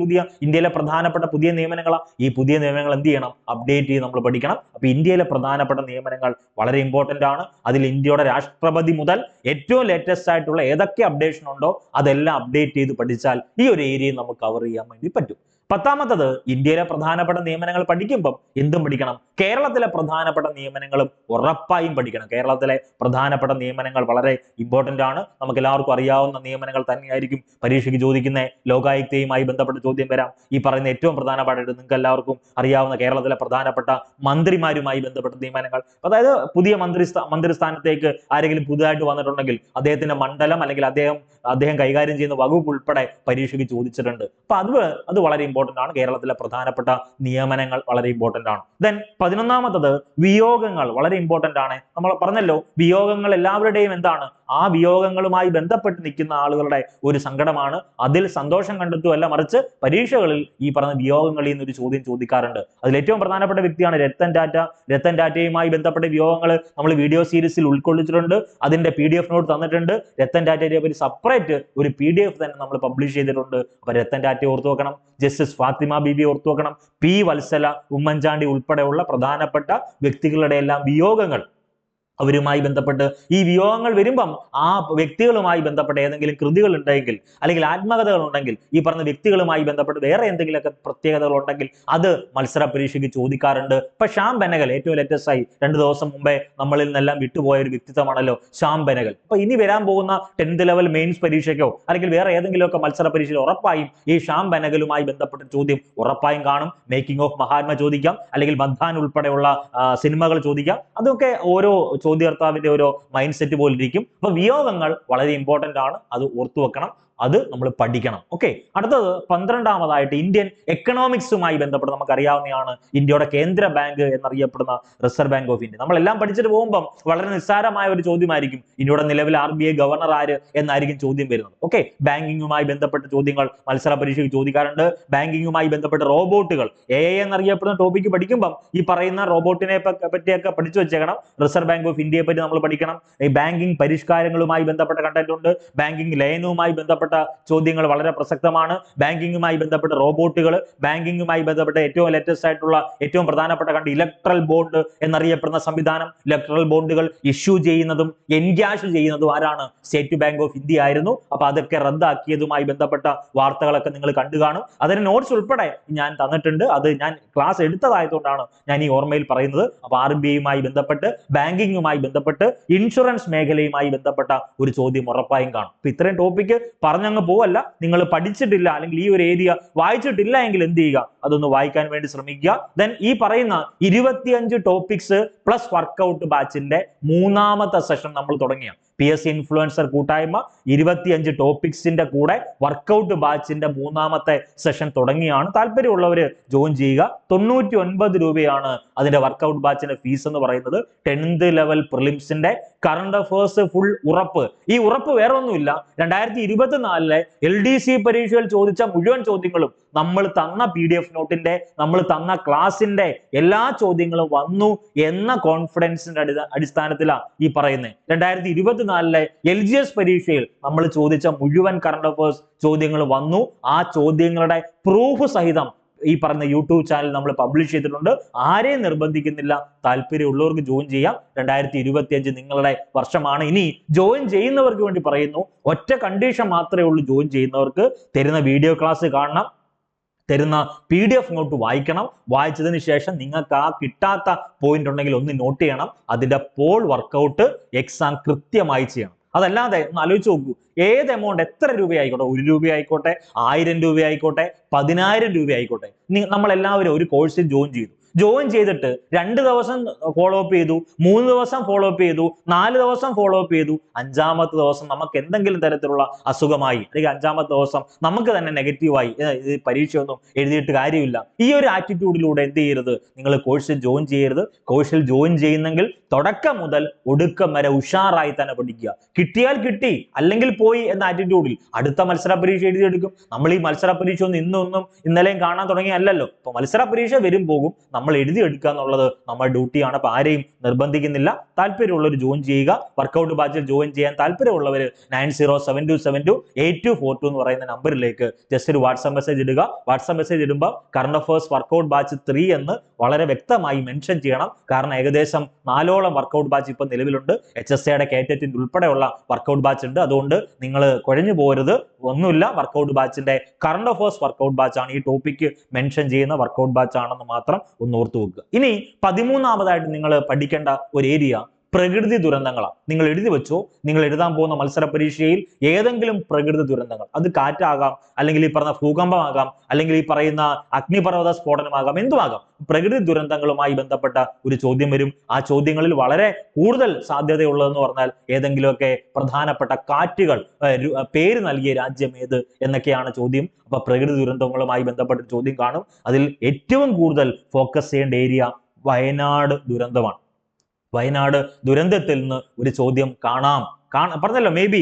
ഇന്ത്യയിലെ പ്രധാനപ്പെട്ട പുതിയ നിയമനങ്ങളാണ്. ഈ പുതിയ നിയമനങ്ങൾ എന്ത് ചെയ്യണം, അപ്ഡേറ്റ് ചെയ്ത് നമ്മൾ പഠിക്കണം. അപ്പൊ ഇന്ത്യയിലെ പ്രധാനപ്പെട്ട നിയമനങ്ങൾ വളരെ ഇമ്പോർട്ടന്റ് ആണ്. അതിൽ ഇന്ത്യയുടെ രാഷ്ട്രപതി മുതൽ ഏറ്റവും ലേറ്റസ്റ്റ് ആയിട്ടുള്ള ഏതൊക്കെ അപ്ഡേഷൻ ഉണ്ടോ അതെല്ലാം അപ്ഡേറ്റ് ചെയ്ത് പഠിച്ചാൽ ഈ ഒരു ഏരിയ നമുക്ക് കവർ ചെയ്യാൻ വേണ്ടി പറ്റും. പത്താമത്തത്, ഇന്ത്യയിലെ പ്രധാനപ്പെട്ട നിയമനങ്ങൾ പഠിക്കുമ്പോൾ എന്തും പഠിക്കണം, കേരളത്തിലെ പ്രധാനപ്പെട്ട നിയമനങ്ങളും ഉറപ്പായും പഠിക്കണം. കേരളത്തിലെ പ്രധാനപ്പെട്ട നിയമനങ്ങൾ വളരെ ഇമ്പോർട്ടന്റ് ആണ്. നമുക്ക് എല്ലാവർക്കും അറിയാവുന്ന നിയമനങ്ങൾ തന്നെയായിരിക്കും പരീക്ഷയ്ക്ക് ചോദിക്കുന്നത്. ലോകായുക്തയുമായി ബന്ധപ്പെട്ട ചോദ്യം വരാം. ഈ പറയുന്ന ഏറ്റവും പ്രധാനപ്പെട്ടായിട്ട് നിങ്ങൾക്ക് എല്ലാവർക്കും അറിയാവുന്ന കേരളത്തിലെ പ്രധാനപ്പെട്ട മന്ത്രിമാരുമായി ബന്ധപ്പെട്ട നിയമനങ്ങൾ, അതായത് പുതിയ മന്ത്രിസ്ഥാനത്തേക്ക് ആരെങ്കിലും പുതുതായിട്ട് വന്നിട്ടുണ്ടെങ്കിൽ അദ്ദേഹത്തിന്റെ മണ്ഡലം അല്ലെങ്കിൽ അദ്ദേഹം കൈകാര്യം ചെയ്യുന്ന വകുപ്പ് ഉൾപ്പെടെ പരീക്ഷയ്ക്ക് ചോദിച്ചിട്ടുണ്ട്. അപ്പൊ അത് വളരെ ഇമ്പോർട്ടന്റ് ആണ്. കേരളത്തിലെ പ്രധാനപ്പെട്ട നിയമനങ്ങൾ വളരെ ഇമ്പോർട്ടന്റ് ആണ്. ദെൻ 11ാമത്തത് വിയോഗങ്ങൾ വളരെ ഇമ്പോർട്ടന്റ് ആണ്. നമ്മൾ പറഞ്ഞല്ലോ, വിയോഗങ്ങൾ എല്ലാവരുടെയും എന്താണ്, ആ വിയോഗങ്ങളുമായി ബന്ധപ്പെട്ട് നിൽക്കുന്ന ആളുകളുടെ ഒരു സങ്കടമാണ്. അതിൽ സന്തോഷം കണ്ടെത്തുകയല്ല, മറിച്ച് പരീക്ഷകളിൽ ഈ പറഞ്ഞ വിയോഗങ്ങളിൽ നിന്നൊരു ചോദ്യം ചോദിക്കാറുണ്ട്. അതിൽ ഏറ്റവും പ്രധാനപ്പെട്ട വ്യക്തിയാണ് രത്തൻ ടാറ്റ. രത്തൻ ടാറ്റയുമായി ബന്ധപ്പെട്ട വിയോഗങ്ങൾ നമ്മൾ വീഡിയോ സീരീസിൽ ഉൾക്കൊള്ളിച്ചിട്ടുണ്ട്. അതിന്റെ PDF നോട്ട് തന്നിട്ടുണ്ട്. രത്തൻ ടാറ്റയെ പറ്റി സെപ്പറേറ്റ് ഒരു PDF തന്നെ നമ്മൾ പബ്ലിഷ് ചെയ്തിട്ടുണ്ട്. അപ്പൊ രത്തൻ ടാറ്റയെ ഓർത്തു വെക്കണം, ജസ്റ്റിസ് ഫാത്തിമ ബീബി ഓർത്തു വെക്കണം, P. വത്സല, ഉമ്മൻചാണ്ടി ഉൾപ്പെടെയുള്ള പ്രധാനപ്പെട്ട വ്യക്തികളുടെ എല്ലാം വിയോഗങ്ങൾ, അവരുമായി ബന്ധപ്പെട്ട് ഈ വിയോഗങ്ങൾ വരുമ്പം ആ വ്യക്തികളുമായി ബന്ധപ്പെട്ട ഏതെങ്കിലും കൃതികൾ ഉണ്ടെങ്കിൽ അല്ലെങ്കിൽ ആത്മകഥകൾ ഉണ്ടെങ്കിൽ ഈ പറഞ്ഞ വ്യക്തികളുമായി ബന്ധപ്പെട്ട് വേറെ എന്തെങ്കിലുമൊക്കെ പ്രത്യേകതകൾ ഉണ്ടെങ്കിൽ അത് മത്സര പരീക്ഷയ്ക്ക് ചോദിക്കാറുണ്ട്. ഇപ്പൊ ശ്യാം ബെനഗൽ ഏറ്റവും ലേറ്റസ്റ്റ് ആയി 2 ദിവസം മുമ്പേ നമ്മളിൽ നിന്നെല്ലാം വിട്ടുപോയ ഒരു വ്യക്തിത്വമാണല്ലോ ശ്യാം ബെനഗൽ. അപ്പൊ ഇനി വരാൻ പോകുന്ന 10th ലെവൽ മെയിൻസ് പരീക്ഷയ്ക്കോ അല്ലെങ്കിൽ വേറെ ഏതെങ്കിലുമൊക്കെ മത്സര പരീക്ഷയിൽ ഉറപ്പായും ഈ ശ്യാം ബെനഗലുമായി ബന്ധപ്പെട്ട ചോദ്യം ഉറപ്പായും കാണും. മേക്കിംഗ് ഓഫ് മഹാത്മ ചോദിക്കാം, അല്ലെങ്കിൽ ബന്ധാൻ ഉൾപ്പെടെയുള്ള സിനിമകൾ ചോദിക്കാം. അതൊക്കെ ഓരോ ചോദ്യാർത്ഥാവിന്റെ ഓരോ മൈൻഡ് സെറ്റ് പോലെ ഇരിക്കും. അപ്പൊ വിയോഗങ്ങൾ വളരെ ഇമ്പോർട്ടന്റ് ആണ്, അത് ഓർത്തു വെക്കണം, അത് നമ്മൾ പഠിക്കണം. ഓക്കെ, അടുത്തത് 12ാമതായിട്ട് ഇന്ത്യൻ എക്കണോമിക്സുമായി ബന്ധപ്പെട്ട് നമുക്കറിയാവുന്നതാണ് ഇന്ത്യയുടെ കേന്ദ്ര ബാങ്ക് എന്നറിയപ്പെടുന്ന റിസർവ് ബാങ്ക് ഓഫ് ഇന്ത്യ. നമ്മളെല്ലാം പഠിച്ചിട്ട് പോകുമ്പം വളരെ നിസ്സാരമായ ഒരു ചോദ്യമായിരിക്കും, ഇന്ത്യയുടെ നിലവിൽ RBI ഗവർണർ ആര് എന്നായിരിക്കും ചോദ്യം വരുന്നത്. ഓക്കെ, ബാങ്കിങ്ങുമായി ബന്ധപ്പെട്ട ചോദ്യങ്ങൾ മത്സര പരീക്ഷയ്ക്ക് ചോദിക്കാറുണ്ട്. ബാങ്കിങ്ങുമായി ബന്ധപ്പെട്ട റോബോട്ടുകൾ, AI എന്നറിയപ്പെടുന്ന ടോപ്പിക്ക് പഠിക്കുമ്പം ഈ പറയുന്ന റോബോട്ടിനെ പറ്റിയൊക്കെ പഠിച്ചു വെച്ചേക്കണം. റിസർവ് ബാങ്ക് ഓഫ് ഇന്ത്യയെ പറ്റി നമ്മൾ പഠിക്കണം. ഈ ബാങ്കിങ് പരിഷ്കാരങ്ങളുമായി ബന്ധപ്പെട്ട കണ്ടന്റ് ഉണ്ട്. ബാങ്കിങ് ലയനവുമായി ബന്ധപ്പെട്ട ചോദ്യങ്ങൾ വളരെ പ്രസക്തമാണ്. ബാങ്കിങ്ങുമായി ബന്ധപ്പെട്ട റോബോട്ടുകൾ, ബാങ്കിങ്ങുമായി ബന്ധപ്പെട്ട ഏറ്റവും ലേറ്റസ്റ്റ് ആയിട്ടുള്ള ഏറ്റവും പ്രധാനപ്പെട്ട ഇലക്ട്രൽ ബോണ്ട് എന്നറിയപ്പെടുന്ന സംവിധാനം. ഇലക്ട്രൽ ബോണ്ടുകൾ ഇഷ്യൂ ചെയ്യുന്നതും എൻക്യാഷ് ചെയ്യുന്നതും ആരാണ്? സ്റ്റേറ്റ് ബാങ്ക് ഓഫ് ഇന്ത്യ ആയിരുന്നു. അപ്പൊ അതൊക്കെ റദ്ദാക്കിയതുമായി ബന്ധപ്പെട്ട വാർത്തകളൊക്കെ നിങ്ങൾ കണ്ടു കാണും. അതിന് നോട്ട്സ് ഉൾപ്പെടെ ഞാൻ തന്നിട്ടുണ്ട്. അത് ഞാൻ ക്ലാസ് എടുത്തതായതുകൊണ്ടാണ് ഞാൻ ഈ ഓർമ്മയിൽ പറയുന്നത്. അപ്പൊ RBIയുമായി ബന്ധപ്പെട്ട്, ബാങ്കിങ്ങുമായി ബന്ധപ്പെട്ട്, ഇൻഷുറൻസ് മേഖലയുമായി ബന്ധപ്പെട്ട ഒരു ചോദ്യം ഉറപ്പായും കാണും. അപ്പൊ ഇത്രയും ടോപ്പിക്ക് പറഞ്ഞങ്ങ് പോവല്ല. നിങ്ങൾ പഠിച്ചിട്ടില്ല അല്ലെങ്കിൽ ഈ ഒരു ഏരിയ വായിച്ചിട്ടില്ല എങ്കിൽ എന്ത് ചെയ്യുക, അതൊന്ന് വായിക്കാൻ വേണ്ടി ശ്രമിക്കുക. ദെൻ ഈ പറയുന്ന 25 ടോപ്പിക്സ് പ്ലസ് വർക്കൗട്ട് ബാച്ചിന്റെ 3ാമത്തെ സെഷൻ നമ്മൾ തുടങ്ങിയ PSC ഇൻഫ്ലുവൻസർ കൂട്ടായ്മ 25 ടോപ്പിക്സിന്റെ കൂടെ വർക്കൗട്ട് ബാച്ചിന്റെ 3ാമത്തെ സെഷൻ തുടങ്ങിയാണ്. താല്പര്യമുള്ളവര് ജോയിൻ ചെയ്യുക. 99 രൂപയാണ് അതിന്റെ വർക്കൗട്ട് ബാച്ചിന്റെ ഫീസ് എന്ന് പറയുന്നത്. 10th ലെവൽ പ്രിലിംസിന്റെ കറണ്ട് അഫേഴ്സ് ഫുൾ ഉറപ്പ്. ഈ ഉറപ്പ് വേറെ ഒന്നുമില്ല, 2024 LDC പരീക്ഷയിൽ ചോദിച്ച മുഴുവൻ ചോദ്യങ്ങളും നമ്മൾ തന്ന PDF നോട്ടിന്റെ, നമ്മൾ തന്ന ക്ലാസിന്റെ എല്ലാ ചോദ്യങ്ങളും വന്നു എന്ന കോൺഫിഡൻസിന്റെ അടിസ്ഥാനത്തിലാണ് ഈ പറയുന്നത്. 2024 LGS പരീക്ഷയിൽ നമ്മൾ ചോദിച്ച മുഴുവൻ കറണ്ട് അഫേഴ്സ് ചോദ്യങ്ങൾ വന്നു. ആ ചോദ്യങ്ങളുടെ പ്രൂഫ് സഹിതം ഈ പറഞ്ഞ യൂട്യൂബ് ചാനൽ നമ്മൾ പബ്ലിഷ് ചെയ്തിട്ടുണ്ട്. ആരെയും നിർബന്ധിക്കുന്നില്ല, താല്പര്യമുള്ളവർക്ക് ജോയിൻ ചെയ്യാം. 2025 നിങ്ങളുടെ വർഷമാണ്. ഇനി ജോയിൻ ചെയ്യുന്നവർക്ക് വേണ്ടി പറയുന്നു, ഒറ്റ കണ്ടീഷൻ മാത്രമേ ഉള്ളൂ. ജോയിൻ ചെയ്യുന്നവർക്ക് തരുന്ന വീഡിയോ ക്ലാസ് കാണണം, തരുന്ന PDF നോട്ട് വായിക്കണം. വായിച്ചതിന് ശേഷം നിങ്ങൾക്ക് ആ കിട്ടാത്ത പോയിന്റ് ഉണ്ടെങ്കിൽ ഒന്ന് നോട്ട് ചെയ്യണം. അതിന്റെ പോൾ വർക്കൗട്ട് എക്സാം കൃത്യമായി ചെയ്യണം. അതല്ലാതെ ഒന്ന് ആലോചിച്ച് നോക്കൂ, ഏത് എമൗണ്ട്, എത്ര രൂപയായിക്കോട്ടെ, 1 രൂപ ആയിക്കോട്ടെ, 1000 രൂപ ആയിക്കോട്ടെ, 10,000 രൂപ ആയിക്കോട്ടെ, നമ്മളെല്ലാവരും ഒരു കോഴ്സിൽ ജോയിൻ ചെയ്തിട്ട് 2 ദിവസം ഫോളോ അപ്പ് ചെയ്തു, 3 ദിവസം ഫോളോ അപ്പ് ചെയ്തു, 4 ദിവസം ഫോളോ അപ്പ് ചെയ്തു, 5ാമത്തെ ദിവസം നമുക്ക് എന്തെങ്കിലും തരത്തിലുള്ള അസുഖമായി അല്ലെങ്കിൽ 5ാമത്തെ ദിവസം നമുക്ക് തന്നെ നെഗറ്റീവായി, ഇത് പരീക്ഷയൊന്നും എഴുതിയിട്ട് കാര്യമില്ല. ഈ ഒരു ആറ്റിറ്റ്യൂഡിലൂടെ എന്ത് ചെയ്യരുത്, നിങ്ങൾ കോഴ്സിൽ ജോയിൻ ചെയ്യരുത്. കോഴ്സിൽ ജോയിൻ ചെയ്യുന്നെങ്കിൽ തുടക്കം മുതൽ ഒടുക്കം വരെ ഉഷാറായി തന്നെ പഠിക്കുക. കിട്ടിയാൽ കിട്ടി, അല്ലെങ്കിൽ പോയി എന്ന ആറ്റിറ്റ്യൂഡിൽ അടുത്ത മത്സര പരീക്ഷ എഴുതിയെടുക്കും. നമ്മൾ ഈ മത്സര പരീക്ഷ ഒന്നും ഇന്നലെയും കാണാൻ തുടങ്ങിയല്ലോ. അപ്പൊ മത്സര പരീക്ഷ വരും പോകും, നമ്മൾ എഴുതിയെടുക്കുക എന്നുള്ളത് നമ്മുടെ ഡ്യൂട്ടിയാണ്. അപ്പൊ ആരെയും നിർബന്ധിക്കുന്നില്ല. താല്പര്യമുള്ളവർ ജോയിൻ ചെയ്യുക. വർക്കൗട്ട് ബാച്ചിൽ ജോയിൻ ചെയ്യാൻ താല്പര്യമുള്ളവർ 9072728242 എന്ന് പറയുന്ന നമ്പറിലേക്ക് ജസ്റ്റ് ഒരു വാട്സ്ആപ്പ് മെസ്സേജ് ഇടുക. വാട്സ്ആപ്പ് മെസ്സേജ് ഇടുമ്പോൾ കറണ്ട് അഫേഴ്സ് വർക്കൗട്ട് ബാച്ച് 3 എന്ന് വളരെ വ്യക്തമായി മെൻഷൻ ചെയ്യണം. കാരണം ഏകദേശം 4ഓളം വർക്കൗട്ട് ബാച്ച് ഇപ്പൊ നിലവിലുണ്ട്. HSCയുടെ കേറ്ററ്റിന്റെ ഉൾപ്പെടെയുള്ള വർക്കൗട്ട് ബാച്ച് ഉണ്ട്. അതുകൊണ്ട് നിങ്ങൾ കുഴഞ്ഞു പോകരുത്. ഒന്നുമില്ല, വർക്കൗട്ട് ബാച്ചിന്റെ കറണ്ട് അഫേഴ്സ് വർക്കൗട്ട് ബാച്ച് ആണ്. ഈ ടോപ്പിക്ക് മെൻഷൻ ചെയ്യുന്ന വർക്കൗട്ട് ബാച്ച് ആണെന്ന് മാത്രം ഒന്ന് ഒന്ന് ഓർത്തു വെക്കുക. ഇനി 13ാമതായിട്ട് നിങ്ങൾ പഠിക്കേണ്ട ഒരു ഏരിയ പ്രകൃതി ദുരന്തങ്ങളാണ്. നിങ്ങൾ എഴുതി വെച്ചോ, നിങ്ങൾ എഴുതാൻ പോകുന്ന മത്സര പരീക്ഷയിൽ ഏതെങ്കിലും പ്രകൃതി ദുരന്തങ്ങൾ, അത് കാറ്റാകാം, അല്ലെങ്കിൽ ഈ പറഞ്ഞ ഭൂകമ്പമാകാം, അല്ലെങ്കിൽ ഈ പറയുന്ന അഗ്നിപർവ്വത സ്ഫോടനമാകാം, എന്തുമാകാം, പ്രകൃതി ദുരന്തങ്ങളുമായി ബന്ധപ്പെട്ട ഒരു ചോദ്യം വരും. ആ ചോദ്യങ്ങളിൽ വളരെ കൂടുതൽ സാധ്യതയുള്ളതെന്ന് പറഞ്ഞാൽ ഏതെങ്കിലുമൊക്കെ പ്രധാനപ്പെട്ട കാറ്റുകൾ പേര് നൽകിയ രാജ്യം ഏത് എന്നൊക്കെയാണ് ചോദ്യം. അപ്പൊ പ്രകൃതി ദുരന്തങ്ങളുമായി ബന്ധപ്പെട്ട ചോദ്യം കാണും. അതിൽ ഏറ്റവും കൂടുതൽ ഫോക്കസ് ചെയ്യേണ്ട ഏരിയ വയനാട് ദുരന്തമാണ്. വയനാട് ദുരന്തത്തിൽ നിന്ന് ഒരു ചോദ്യം പറഞ്ഞല്ലോ, മേ ബി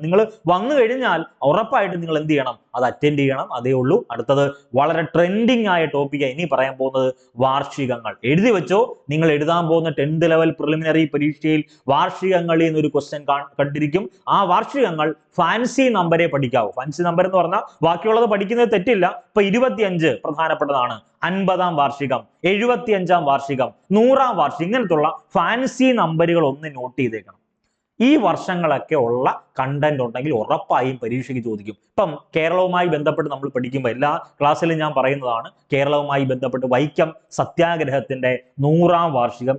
നിങ്ങൾ വന്നു കഴിഞ്ഞാൽ ഉറപ്പായിട്ട് നിങ്ങൾ എന്ത് ചെയ്യണം, അത് അറ്റൻഡ് ചെയ്യണം. അതേ ഉള്ളൂ. അടുത്തത് വളരെ ട്രെൻഡിങ് ആയ ടോപ്പിക്കാണ് ഇനി പറയാൻ പോകുന്നത്, വാർഷികങ്ങൾ. എഴുതി വെച്ചോ, നിങ്ങൾ എഴുതാൻ പോകുന്ന 10th ലെവൽ പ്രിലിമിനറി പരീക്ഷയിൽ വാർഷികങ്ങളിൽ നിന്നൊരു ക്വസ്റ്റ്യൻ കണ്ടിരിക്കും. ആ വാർഷികങ്ങൾ ഫാൻസി നമ്പരെ പഠിക്കാവൂ. ഫാൻസി നമ്പർ എന്ന് പറഞ്ഞാൽ ബാക്കിയുള്ളത് പഠിക്കുന്നത് തെറ്റില്ല. ഇപ്പൊ 25 പ്രധാനപ്പെട്ടതാണ്, 50ാം വാർഷികം, 75ാം വാർഷികം, 100ാം വാർഷികം, ഇങ്ങനത്തുള്ള ഫാൻസി നമ്പറുകൾ ഒന്ന് നോട്ട് ചെയ്തേക്കണം. ഈ വർഷങ്ങളൊക്കെ ഉള്ള കണ്ടന്റ് ഉണ്ടെങ്കിൽ ഉറപ്പായും പരീക്ഷയ്ക്ക് ചോദിക്കും. ഇപ്പം കേരളവുമായി ബന്ധപ്പെട്ട് നമ്മൾ പഠിക്കുമ്പോൾ എല്ലാ ക്ലാസ്സിലും ഞാൻ പറയുന്നതാണ്, കേരളവുമായി ബന്ധപ്പെട്ട് വൈക്കം സത്യാഗ്രഹത്തിന്റെ 100ാം വാർഷികം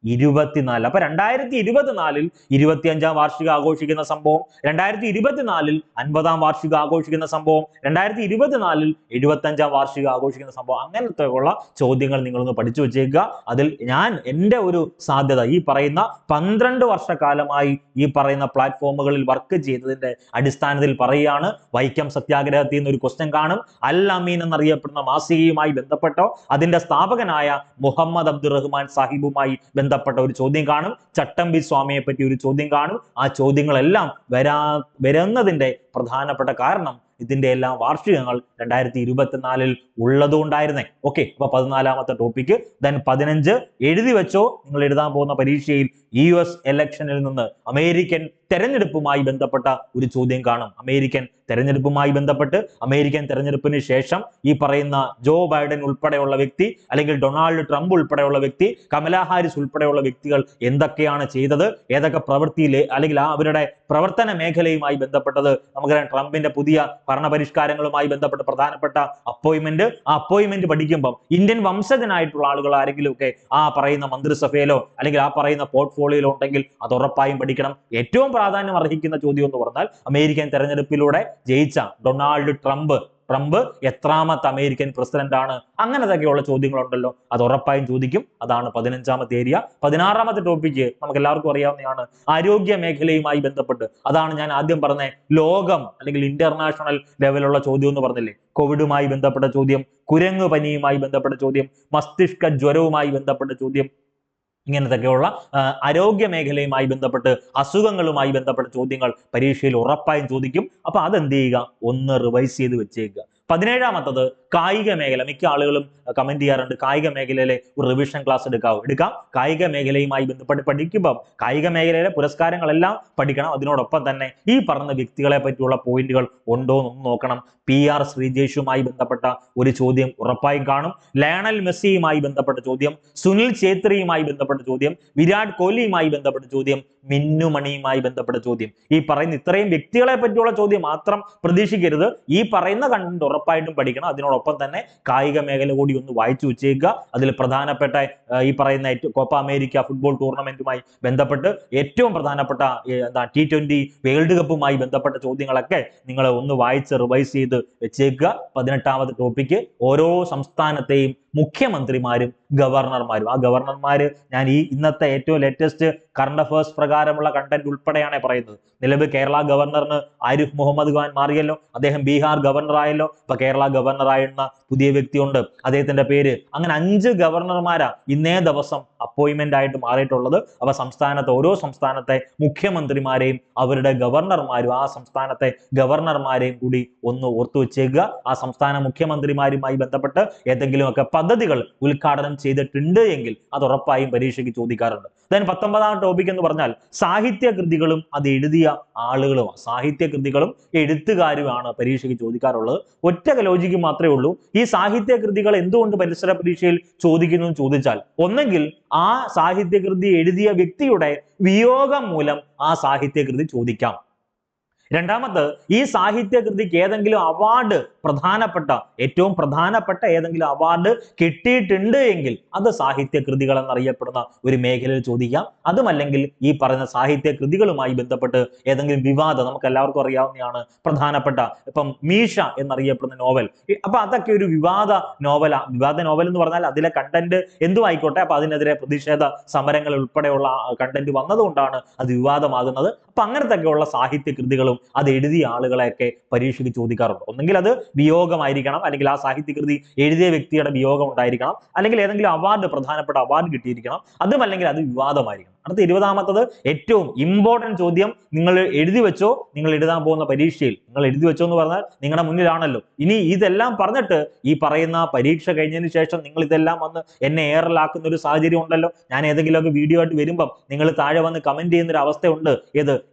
2024. അപ്പൊ 2024 25ാം വാർഷികം ആഘോഷിക്കുന്ന സംഭവം, 2024 50ാം വാർഷികം ആഘോഷിക്കുന്ന സംഭവം, 2024 75ാം വാർഷികം ആഘോഷിക്കുന്ന സംഭവം, അങ്ങനത്തെ ഉള്ള ചോദ്യങ്ങൾ നിങ്ങളൊന്ന് പഠിച്ചു വെച്ചേക്കുക. അതിൽ ഞാൻ എൻ്റെ ഒരു സാധ്യത ഈ പറയുന്ന 12 വർഷക്കാലമായി ഈ പറയുന്ന പ്ലാറ്റ്ഫോമുകളിൽ വർക്ക് ചെയ്തതിന്റെ അടിസ്ഥാനത്തിൽ പറയുകയാണ്. വൈക്കം സത്യാഗ്രഹത്തിൽ നിന്ന് ഒരു ക്വസ്റ്റ്യൻ കാണും. അൽ അമീൻ എന്നറിയപ്പെടുന്ന മാസികയുമായി ബന്ധപ്പെട്ടോ അതിന്റെ സ്ഥാപകനായ മുഹമ്മദ് അബ്ദുറഹ്മാൻ സാഹിബുമായി ബന്ധപ്പെട്ട ഒരു ചോദ്യം കാണും. ചട്ടമ്പി സ്വാമിയെ പറ്റി ഒരു ചോദ്യം കാണും. ആ ചോദ്യങ്ങളെല്ലാം വരുന്നതിന്റെ പ്രധാനപ്പെട്ട കാരണം ഇതിന്റെ എല്ലാം വാർഷികങ്ങൾ 2024 ഉള്ളതുകൊണ്ടായിരുന്നേ. ഓക്കെ, അപ്പൊ 14ാമത്തെ ടോപ്പിക്ക്. ദെൻ 15 എഴുതി വെച്ചോ, നിങ്ങൾ എഴുതാൻ പോകുന്ന പരീക്ഷയിൽ US ഇലക്ഷനിൽ നിന്ന് അമേരിക്കൻ തെരഞ്ഞെടുപ്പുമായി ബന്ധപ്പെട്ട ഒരു ചോദ്യം കാണും. അമേരിക്കൻ തെരഞ്ഞെടുപ്പുമായി ബന്ധപ്പെട്ട് അമേരിക്കൻ തെരഞ്ഞെടുപ്പിന് ശേഷം ഈ പറയുന്ന ജോ ബൈഡൻ ഉൾപ്പെടെയുള്ള വ്യക്തി, അല്ലെങ്കിൽ ഡൊണാൾഡ് ട്രംപ് ഉൾപ്പെടെയുള്ള വ്യക്തി, കമലാ ഹാരിസ് ഉൾപ്പെടെയുള്ള വ്യക്തികൾ എന്തൊക്കെയാണ് ചെയ്തത്, ഏതൊക്കെ പ്രവൃത്തിയിലെ അല്ലെങ്കിൽ അവരുടെ പ്രവർത്തന മേഖലയുമായി ബന്ധപ്പെട്ടത് നമുക്കറിയാം. ട്രംപിന്റെ പുതിയ ഭരണപരിഷ്കാരങ്ങളുമായി ബന്ധപ്പെട്ട് പ്രധാനപ്പെട്ട ആ അപ്പോയിന്റ്മെന്റ് പഠിക്കുമ്പോൾ ഇന്ത്യൻ വംശജനായിട്ടുള്ള ആളുകൾ ആരെങ്കിലും ഒക്കെ ആ പറയുന്ന മന്ത്രിസഭയിലോ അല്ലെങ്കിൽ ആ പറയുന്ന പോർട്ട്ഫോളിയോയിലോ ഉണ്ടെങ്കിൽ അത് ഉറപ്പായും പഠിക്കണം. ഏറ്റവും പ്രാധാന്യം അർഹിക്കുന്ന ചോദ്യം എന്ന് പറഞ്ഞാൽ അമേരിക്കൻ തെരഞ്ഞെടുപ്പിലൂടെ ജയിച്ച ഡൊണാൾഡ് ട്രംപ് എത്രാമത്തെ അമേരിക്കൻ പ്രസിഡന്റ് ആണ്, അങ്ങനത്തെയൊക്കെയുള്ള ചോദ്യങ്ങളുണ്ടല്ലോ, അത് ഉറപ്പായും ചോദിക്കും. അതാണ് 15ാമത്തെ ഏരിയ. 16ാമത്തെ ടോപ്പിക്ക് നമുക്ക് എല്ലാവർക്കും അറിയാവുന്നതാണ്, ആരോഗ്യ മേഖലയുമായി ബന്ധപ്പെട്ട്. അതാണ് ഞാൻ ആദ്യം പറഞ്ഞ ലോകം അല്ലെങ്കിൽ ഇന്റർനാഷണൽ ലെവലുള്ള ചോദ്യം എന്ന് പറഞ്ഞില്ലേ. കോവിഡുമായി ബന്ധപ്പെട്ട ചോദ്യം, കുരങ്ങു പനിയുമായി ബന്ധപ്പെട്ട ചോദ്യം, മസ്തിഷ്ക ജ്വരവുമായി ബന്ധപ്പെട്ട ചോദ്യം, ഇങ്ങനത്തെയൊക്കെയുള്ള ആരോഗ്യ മേഖലയുമായി ബന്ധപ്പെട്ട് അസുഖങ്ങളുമായി ബന്ധപ്പെട്ട ചോദ്യങ്ങൾ പരീക്ഷയിൽ ഉറപ്പായും ചോദിക്കും. അപ്പൊ അതെന്ത് ചെയ്യുക, ഒന്ന് റിവൈസ് ചെയ്ത് വെച്ചേക്കുക. 17ാമത്തത് കായിക മേഖല. മിക്ക ആളുകളും കമന്റ് ചെയ്യാറുണ്ട്, കായിക മേഖലയിലെ ഒരു റിവിഷൻ ക്ലാസ് എടുക്കാം. കായിക മേഖലയുമായി ബന്ധപ്പെട്ട് പഠിക്കുമ്പോൾ കായിക മേഖലയിലെ പുരസ്കാരങ്ങളെല്ലാം പഠിക്കണം. അതിനോടൊപ്പം തന്നെ ഈ പറഞ്ഞ വ്യക്തികളെ പറ്റിയുള്ള പോയിന്റുകൾ ഉണ്ടോ എന്നൊന്ന് നോക്കണം. PR ശ്രീജേഷുമായി ബന്ധപ്പെട്ട ഒരു ചോദ്യം ഉറപ്പായും കാണും. ലയണൽ മെസ്സിയുമായി ബന്ധപ്പെട്ട ചോദ്യം, സുനിൽ ഛേത്രിയുമായി ബന്ധപ്പെട്ട ചോദ്യം, വിരാട് കോഹ്ലിയുമായി ബന്ധപ്പെട്ട ചോദ്യം, മിന്നുമണിയുമായി ബന്ധപ്പെട്ട ചോദ്യം. ഈ പറയുന്ന ഇത്രയും വ്യക്തികളെ പറ്റിയുള്ള ചോദ്യം മാത്രം പ്രതീക്ഷിക്കരുത്. ഈ പറയുന്ന കണ്ടന്റ് ഉറപ്പായിട്ടും പഠിക്കണം. അതിനോടൊപ്പം തന്നെ കായിക മേഖല കൂടി ഒന്ന് വായിച്ചു വെച്ചേക്കുക. അതിൽ പ്രധാനപ്പെട്ട ഈ പറയുന്ന കോപ്പ അമേരിക്ക ഫുട്ബോൾ ടൂർണമെന്റുമായി ബന്ധപ്പെട്ട് ഏറ്റവും പ്രധാനപ്പെട്ട T20 വേൾഡ് കപ്പുമായി ബന്ധപ്പെട്ട ചോദ്യങ്ങളൊക്കെ നിങ്ങൾ ഒന്ന് വായിച്ച് റിവൈസ് ചെയ്ത് വെച്ചേക്കുക. 18ാമത്തെ ടോപ്പിക്ക്, ഓരോ സംസ്ഥാനത്തെയും മുഖ്യമന്ത്രിമാരും ഗവർണർമാരും. ആ ഗവർണർമാര് ഞാൻ ഈ ഇന്നത്തെ ഏറ്റവും ലേറ്റസ്റ്റ് കറണ്ട് അഫയേഴ്സ് പ്രകാരമുള്ള കണ്ടന്റ് ഉൾപ്പെടെയാണ് പറയുന്നത്. നിലവിൽ കേരള ഗവർണറിന് ആരിഫ് മുഹമ്മദ് ഖാൻ മാറിയല്ലോ, അദ്ദേഹം ബീഹാർ ഗവർണർ ആയല്ലോ. ഇപ്പൊ കേരള ഗവർണറായിരുന്ന പുതിയ വ്യക്തിയുണ്ട്, അദ്ദേഹത്തിന്റെ പേര്. അങ്ങനെ 5 ഗവർണർമാരാ ഇന്നേ ദിവസം അപ്പോയിന്റ്മെന്റ് ആയിട്ട് മാറിയിട്ടുള്ളത്. അപ്പൊ ഓരോ സംസ്ഥാനത്തെ മുഖ്യമന്ത്രിമാരെയും അവരുടെ ഗവർണർമാരും ആ സംസ്ഥാനത്തെ ഗവർണർമാരെയും കൂടി ഒന്ന് ഓർത്തു വെച്ചേക്കുക. ആ സംസ്ഥാന മുഖ്യമന്ത്രിമാരുമായി ബന്ധപ്പെട്ട് ഏതെങ്കിലുമൊക്കെ പദ്ധതികൾ ഉദ്ഘാടനം ചെയ്തിട്ടുണ്ട് എങ്കിൽ അത് ഉറപ്പായും പരീക്ഷയ്ക്ക് ചോദിക്കാറുണ്ട്. ദെൻ 19ാം ടോപ്പിക് എന്ന് പറഞ്ഞാൽ സാഹിത്യ കൃതികളും അത് എഴുതിയ ആളുകളുമാണ്. സാഹിത്യ കൃതികളും എഴുത്തുകാരുമാണ് പരീക്ഷയ്ക്ക് ചോദിക്കാറുള്ളത്. ഒറ്റ ലോജിക്ക് മാത്രമേ ഉള്ളൂ. ഈ സാഹിത്യ കൃതികൾ എന്തുകൊണ്ട് പരിസര പരീക്ഷയിൽ ചോദിക്കുന്നു എന്ന് ചോദിച്ചാൽ, ഒന്നെങ്കിൽ ആ സാഹിത്യകൃതി എഴുതിയ വ്യക്തിയുടെ വിയോഗം മൂലം ആ സാഹിത്യകൃതി ചോദിക്കാം. രണ്ടാമത്, ഈ സാഹിത്യകൃതിക്ക് ഏതെങ്കിലും അവാർഡ് ഏറ്റവും പ്രധാനപ്പെട്ട ഏതെങ്കിലും അവാർഡ് കിട്ടിയിട്ടുണ്ട് എങ്കിൽ അത് സാഹിത്യകൃതികൾ എന്നറിയപ്പെടുന്ന ഒരു മേഖലയിൽ ചോദിക്കാം. അതുമല്ലെങ്കിൽ ഈ പറയുന്ന സാഹിത്യകൃതികളുമായി ബന്ധപ്പെട്ട് ഏതെങ്കിലും വിവാദം, നമുക്ക് എല്ലാവർക്കും അറിയാവുന്നതാണ് പ്രധാനപ്പെട്ട ഇപ്പം മീശ എന്നറിയപ്പെടുന്ന നോവൽ. അപ്പൊ അതൊക്കെ ഒരു വിവാദ നോവൽ എന്ന് പറഞ്ഞാൽ അതിലെ കണ്ടന്റ് എന്തും ആയിക്കോട്ടെ, അപ്പൊ അതിനെതിരെ പ്രതിഷേധ സമരങ്ങൾ ഉൾപ്പെടെയുള്ള കണ്ടന്റ് വന്നതുകൊണ്ടാണ് അത് വിവാദമാകുന്നത്. അപ്പൊ അങ്ങനത്തെയൊക്കെയുള്ള സാഹിത്യകൃതികളും അത് എഴുതിയ ആളുകളെയൊക്കെ പരീക്ഷയ്ക്ക് ചോദിക്കാറുണ്ട്. ഒന്നെങ്കിൽ അത് വിയോഗമായിരിക്കണം, അല്ലെങ്കിൽ ആ സാഹിത്യകൃതി എഴുതിയ വ്യക്തിയുടെ വിയോഗം ഉണ്ടായിരിക്കണം, അല്ലെങ്കിൽ ഏതെങ്കിലും പ്രധാനപ്പെട്ട അവാർഡ് കിട്ടിയിരിക്കണം, അതുമല്ലെങ്കിൽ അത് വിവാദമായിരിക്കണം. അടുത്ത 20ാമത്തത് ഏറ്റവും ഇമ്പോർട്ടന്റ് ചോദ്യം, നിങ്ങൾ എഴുതി വെച്ചോ, നിങ്ങൾ എഴുതാൻ പോകുന്ന പരീക്ഷയിൽ നിങ്ങൾ എഴുതി വെച്ചോ എന്ന് പറഞ്ഞാൽ നിങ്ങളുടെ മുന്നിലാണല്ലോ. ഇനി ഇതെല്ലാം പറഞ്ഞിട്ട് ഈ പറയുന്ന പരീക്ഷ കഴിഞ്ഞതിന് ശേഷം നിങ്ങൾ ഇതെല്ലാം വന്ന് എന്നെ എയറിലാക്കുന്ന ഒരു സാഹചര്യം ഉണ്ടല്ലോ. ഞാൻ ഏതെങ്കിലുമൊക്കെ വീഡിയോ ആയിട്ട് വരുമ്പം നിങ്ങൾ താഴെ വന്ന് കമന്റ് ചെയ്യുന്ന ഒരു അവസ്ഥയുണ്ട്.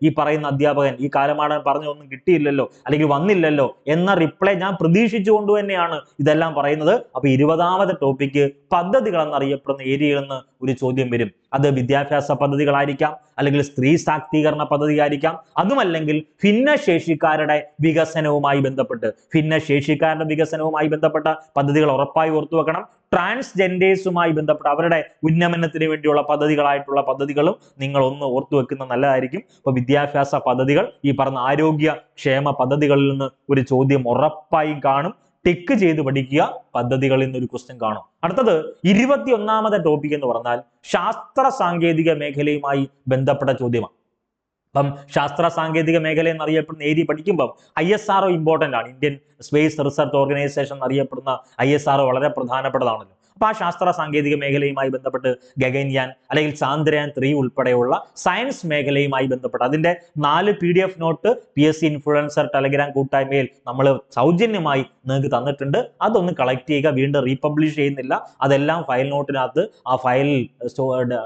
ഈ പറയുന്ന അധ്യാപകൻ ഈ കാലമാടാൻ പറഞ്ഞൊന്നും കിട്ടിയില്ലല്ലോ, അല്ലെങ്കിൽ വന്നില്ലല്ലോ എന്ന റിപ്ലൈ ഞാൻ പ്രതീക്ഷിച്ചുകൊണ്ട് തന്നെയാണ് ഇതെല്ലാം പറയുന്നത്. അപ്പൊ 20ാമത്തെ ടോപ്പിക്ക് പദ്ധതികൾ എന്നറിയപ്പെടുന്ന ഏരിയയിൽ നിന്ന് ഒരു ചോദ്യം വരും. അത് വിദ്യാഭ്യാസ പദ്ധതികളായിരിക്കാം, അല്ലെങ്കിൽ സ്ത്രീ ശാക്തീകരണ പദ്ധതി ആയിരിക്കാം, അതുമല്ലെങ്കിൽ ഭിന്നശേഷിക്കാരുടെ വികസനവുമായി ബന്ധപ്പെട്ട പദ്ധതികൾ ഉറപ്പായി ഓർത്തു വെക്കണം. ട്രാൻസ്ജെൻഡേഴ്സുമായി ബന്ധപ്പെട്ട അവരുടെ ഉന്നമനത്തിന് വേണ്ടിയുള്ള പദ്ധതികളായിട്ടുള്ള പദ്ധതികളും നിങ്ങൾ ഒന്ന് ഓർത്തു വെക്കുന്നത് നല്ലതായിരിക്കും. അപ്പൊ വിദ്യാഭ്യാസ പദ്ധതികൾ, ഈ പറഞ്ഞ ആരോഗ്യ ക്ഷേമ പദ്ധതികളിൽ നിന്ന് ഒരു ചോദ്യം ഉറപ്പായും കാണും. ടിക്ക് ചെയ്ത് പഠിക്കുക, പദ്ധതികളിൽ നിന്നൊരു ക്വസ്റ്റ്യൻ കാണും. അടുത്തത് 21ാമത്തെ ടോപ്പിക് എന്ന് പറഞ്ഞാൽ ശാസ്ത്ര സാങ്കേതിക മേഖലയുമായി ബന്ധപ്പെട്ട ചോദ്യമാണ്. അപ്പം ശാസ്ത്ര സാങ്കേതിക മേഖല എന്നറിയപ്പെടുന്ന ഏരിയ പഠിക്കുമ്പം ISRO ഇമ്പോർട്ടന്റ് ആണ്. ഇന്ത്യൻ സ്പേസ് റിസർച്ച് ഓർഗനൈസേഷൻ എന്നറിയപ്പെടുന്ന ISRO വളരെ പ്രധാനപ്പെട്ടതാണല്ലോ. അപ്പൊ ആ ശാസ്ത്ര സാങ്കേതിക മേഖലയുമായി ബന്ധപ്പെട്ട് ഗഗൻയാൻ അല്ലെങ്കിൽ ചാന്ദ്രയാൻ 3 ഉൾപ്പെടെയുള്ള സയൻസ് മേഖലയുമായി ബന്ധപ്പെട്ട് അതിന്റെ 4 PDF note PSC influencer Telegram കൂട്ടായ്മയിൽ നമ്മൾ സൗജന്യമായി നിങ്ങൾക്ക് തന്നിട്ടുണ്ട്. അതൊന്ന് കളക്ട് ചെയ്യുക. വീണ്ടും റീപബ്ലിഷ് ചെയ്യുന്നില്ല, അതെല്ലാം ഫയൽ നോട്ടിനകത്ത് ആ ഫയൽ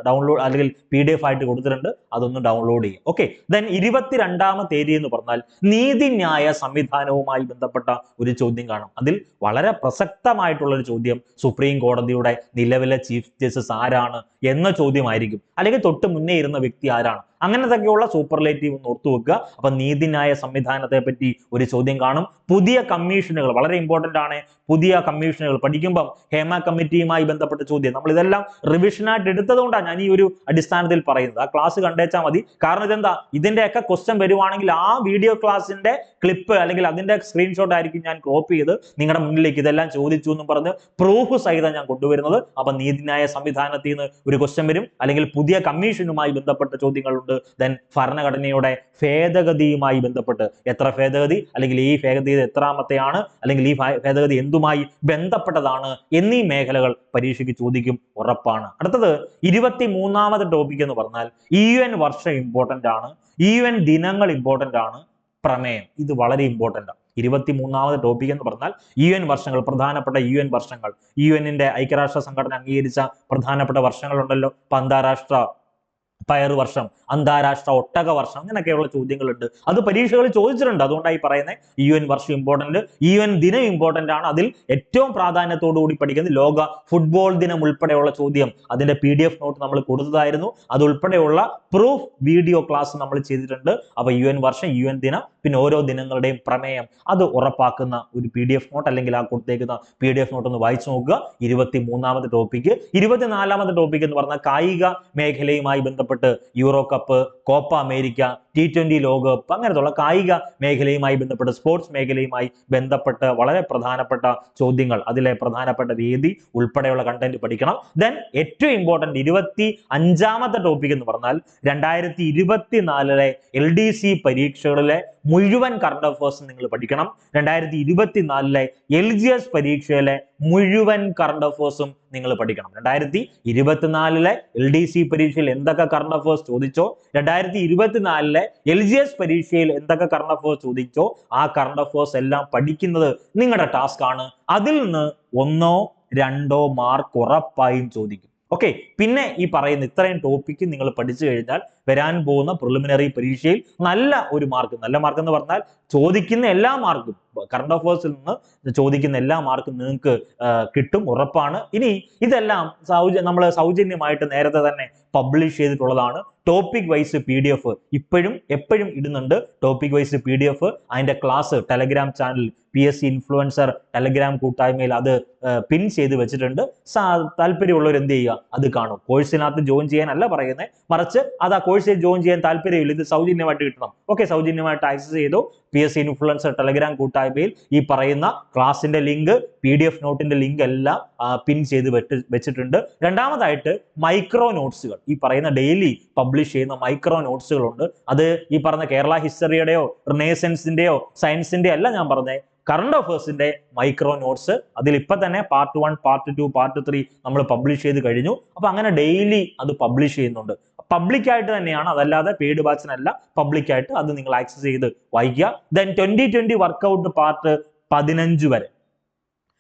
ഡൗൺലോഡ് അല്ലെങ്കിൽ PDF ആയിട്ട് കൊടുത്തിട്ടുണ്ട്, അതൊന്ന് ഡൗൺലോഡ് ചെയ്യുക. ഓക്കെ. ദെൻ 22ാമത്തെ ഏരിയ എന്ന് പറഞ്ഞാൽ നീതിന്യായ സംവിധാനവുമായി ബന്ധപ്പെട്ട ഒരു ചോദ്യം കാണും. അതിൽ വളരെ പ്രസക്തമായിട്ടുള്ള ഒരു ചോദ്യം, സുപ്രീം കോടതിയുടെ നിലവിലെ ചീഫ് ജസ്റ്റിസ് ആരാണ് എന്ന ചോദ്യമായിരിക്കും, അല്ലെങ്കിൽ തൊട്ട് മുന്നേ ഇരുന്ന വ്യക്തി ആരാണ്. അങ്ങനത്തെയൊക്കെയുള്ള സൂപ്പർലേറ്റീവ് ഒന്ന് ഓർത്തു വെക്കുക. അപ്പൊ നീതിന്യായ സംവിധാനത്തെ പറ്റി ഒരു ചോദ്യം കാണും. പുതിയ കമ്മീഷനുകൾ വളരെ ഇമ്പോർട്ടന്റ് ആണ്. പുതിയ കമ്മീഷനുകൾ പഠിക്കുമ്പം ഹേമ കമ്മിറ്റിയുമായി ബന്ധപ്പെട്ട ചോദ്യം, നമ്മൾ ഇതെല്ലാം റിവിഷനായിട്ട് എടുത്തതുകൊണ്ടാണ് ഞാൻ ഈ ഒരു അടിസ്ഥാനത്തിൽ പറയുന്നത്. ആ ക്ലാസ് കണ്ടേച്ചാൽ മതി. കാരണം ഇതെന്താ, ഇതിന്റെയൊക്കെ ക്വസ്റ്റ്യൻ വരുവാണെങ്കിൽ ആ വീഡിയോ ക്ലാസിന്റെ ക്ലിപ്പ് അല്ലെങ്കിൽ അതിന്റെ സ്ക്രീൻഷോട്ട് ആയിരിക്കും ഞാൻ ക്രോപ്പ് ചെയ്ത് നിങ്ങളുടെ മുന്നിലേക്ക് ഇതെല്ലാം ചോദിച്ചു എന്നും പറഞ്ഞ് പ്രൂഫ് സഹിതം ഞാൻ കൊണ്ടുവരുന്നത്. അപ്പൊ നീതിന്യായ സംവിധാനത്തിൽ നിന്ന് ഒരു ക്വസ്റ്റ്യൻ വരും, അല്ലെങ്കിൽ പുതിയ കമ്മീഷനുമായി ബന്ധപ്പെട്ട ചോദ്യങ്ങളുണ്ട്. ദെൻ ഭരണഘടനയുടെ ഭേദഗതിയുമായി ബന്ധപ്പെട്ട് എത്ര ഭേദഗതി, അല്ലെങ്കിൽ ഈ ഭേദഗതി എത്രാമത്തെയാണ്, അല്ലെങ്കിൽ ഈ ഭേദഗതി എന്തുമായി ബന്ധപ്പെട്ടതാണ് എന്നീ മേഖലകൾ പരീക്ഷയ്ക്ക് ചോദിക്കും, ഉറപ്പാണ്. അടുത്തത് 23ാമത്തെ ടോപ്പിക് എന്ന് പറഞ്ഞാൽ UN വർഷം ഇമ്പോർട്ടന്റ് ആണ്, UN ദിനങ്ങൾ ഇമ്പോർട്ടന്റ് ആണ്, പ്രമേയം ഇത് വളരെ ഇമ്പോർട്ടന്റ് ആണ്. 23ാമത്തെ ടോപ്പിക് എന്ന് പറഞ്ഞാൽ UN വർഷങ്ങൾ, പ്രധാനപ്പെട്ട UN വർഷങ്ങൾ, UN-ന്റെ ഐക്യരാഷ്ട്ര സംഘടന അംഗീകരിച്ച പ്രധാനപ്പെട്ട വർഷങ്ങളുണ്ടല്ലോ. അന്താരാഷ്ട്ര പയർ വർഷം, അന്താരാഷ്ട്ര ഒട്ടക വർഷം, അങ്ങനെയൊക്കെയുള്ള ചോദ്യങ്ങളുണ്ട്. അത് പരീക്ഷകളിൽ ചോദിച്ചിട്ടുണ്ട്. അതുകൊണ്ടായി പറയുന്നത് UN വർഷം ഇമ്പോർട്ടന്റ്, UN ദിനം ഇമ്പോർട്ടന്റ് ആണ്. അതിൽ ഏറ്റവും പ്രാധാന്യത്തോടുകൂടി പഠിക്കുന്നത് ലോക ഫുട്ബോൾ ദിനം ഉൾപ്പെടെയുള്ള ചോദ്യം, അതിന്റെ PDF നോട്ട് നമ്മൾ കൊടുത്തതായിരുന്നു. അതുൾപ്പെടെയുള്ള പ്രൂഫ് വീഡിയോ ക്ലാസ് നമ്മൾ ചെയ്തിട്ടുണ്ട്. അപ്പൊ UN വർഷം, UN ദിനം, പിന്നെ ഓരോ ദിനങ്ങളുടെയും പ്രമേയം അത് ഉറപ്പാക്കുന്ന ഒരു PDF നോട്ട്, അല്ലെങ്കിൽ ആ കൊടുത്തേക്കുന്ന PDF നോട്ട് ഒന്ന് വായിച്ചു നോക്കുക. 23ാമത്തെ ടോപ്പിക്ക്. 24ാമത്തെ ടോപ്പിക് എന്ന് പറഞ്ഞാൽ കായിക മേഖലയുമായി ബന്ധപ്പെട്ട് euro cup, Copa America, T20 ലോകകപ്പ്, അങ്ങനത്തുള്ള കായിക മേഖലയുമായി ബന്ധപ്പെട്ട്, സ്പോർട്സ് മേഖലയുമായി ബന്ധപ്പെട്ട് വളരെ പ്രധാനപ്പെട്ട ചോദ്യങ്ങൾ, അതിലെ പ്രധാനപ്പെട്ട വേദി ഉൾപ്പെടെയുള്ള കണ്ടന്റ് പഠിക്കണം. ദെൻ ഏറ്റവും ഇമ്പോർട്ടന്റ് 25ാമത്തെ ടോപ്പിക് എന്ന് പറഞ്ഞാൽ 2024 LDC പരീക്ഷകളിലെ മുഴുവൻ കറണ്ട് അഫേഴ്സും നിങ്ങൾ പഠിക്കണം. 2024 LGS പരീക്ഷയിലെ മുഴുവൻ കറണ്ട് അഫേഴ്സും നിങ്ങൾ പഠിക്കണം. 2024 LDC പരീക്ഷയിൽ എന്തൊക്കെ കറണ്ട് അഫേഴ്സ് ചോദിച്ചോ, 2024 LGS പരീക്ഷയിൽ എന്തൊക്കെ കറണ്ട് അഫേഴ്സ് ചോദിച്ചോ, ആ കറണ്ട് അഫേഴ്സ് എല്ലാം പഠിക്കുന്നത് നിങ്ങളുടെ ടാസ്ക് ആണ്. അതിൽ നിന്ന് 1 or 2 മാർക്ക് ഉറപ്പായും ചോദിക്കും. ഓക്കെ. പിന്നെ ഈ പറയുന്ന ഇത്രയും ടോപ്പിക്ക് നിങ്ങൾ പഠിച്ചു കഴിഞ്ഞാൽ വരാൻ പോകുന്ന പ്രിലിമിനറി പരീക്ഷയിൽ നല്ല മാർക്ക് എന്ന് പറഞ്ഞാൽ ചോദിക്കുന്ന എല്ലാ മാർക്കും കറണ്ട് അഫയേഴ്സിൽ നിന്ന് ചോദിക്കുന്ന എല്ലാ മാർക്കും നിങ്ങൾക്ക് കിട്ടും, ഉറപ്പാണ്. ഇനി ഇതെല്ലാം നമ്മൾ സൗജന്യമായിട്ട് നേരത്തെ തന്നെ പബ്ലിഷ് ചെയ്തിട്ടുള്ളതാണ്. ടോപ്പിക് വൈസ് PDF ഇപ്പോഴും എപ്പോഴും ഇടുന്നുണ്ട്. ടോപ്പിക് വൈസ് PDF അതിന്റെ class Telegram channel PSC influencer Telegram കൂട്ടായ്മയിൽ അത് പിൻ ചെയ്ത് വെച്ചിട്ടുണ്ട്. താല്പര്യമുള്ളവർ എന്ത് ചെയ്യുക, അത് കാണും. കോഴ്സിനകത്ത് ജോയിൻ ചെയ്യാനല്ല പറയുന്നത്, മറിച്ച് അത് ആ കോഴ്സിൽ ജോയിൻ ചെയ്യാൻ താല്പര്യമില്ല, ഇത് സൗജന്യമായിട്ട് കിട്ടണം, ഓക്കെ, സൗജന്യമായിട്ട് ആക്സസ് ചെയ്തു. PSC ഇൻഫ്ലുവൻസർ ടെലഗ്രാം കൂട്ടായ്മയിൽ ഈ പറയുന്ന ക്ലാസിന്റെ ലിങ്ക്, PDF നോട്ടിന്റെ ലിങ്ക് എല്ലാം പിൻ ചെയ്ത് വെച്ചിട്ടുണ്ട്. രണ്ടാമതായിട്ട് മൈക്രോ നോട്ട്സുകൾ, ഈ പറയുന്ന ഡെയിലി പബ്ലിഷ് ചെയ്യുന്ന മൈക്രോ നോട്ട്സുകളുണ്ട്. അത് ഈ പറഞ്ഞ കേരള ഹിസ്റ്ററിയുടെയോ റിനേസൻസിന്റെയോ സയൻസിന്റെയോ അല്ല ഞാൻ പറഞ്ഞത്, കറണ്ട് അഫയേഴ്സിന്റെ മൈക്രോ നോട്ട്സ്. അതിൽ ഇപ്പൊ തന്നെ പാർട്ട് 1, പാർട്ട് 2, പാർട്ട് 3 നമ്മൾ പബ്ലിഷ് ചെയ്ത് കഴിഞ്ഞു. അപ്പൊ അങ്ങനെ ഡെയിലി അത് പബ്ലിഷ് ചെയ്യുന്നുണ്ട്. പബ്ലിക് ആയിട്ട് തന്നെയാണ്, അതല്ലാതെ പെയ്ഡ് ബാച്ചിനല്ല, പബ്ലിക് ആയിട്ട്. അത് നിങ്ങൾ ആക്സസ് ചെയ്ത് വായിക്കുക. ദെൻ 2020 വർക്കൗട്ട് പാർട്ട് 15 വരെ,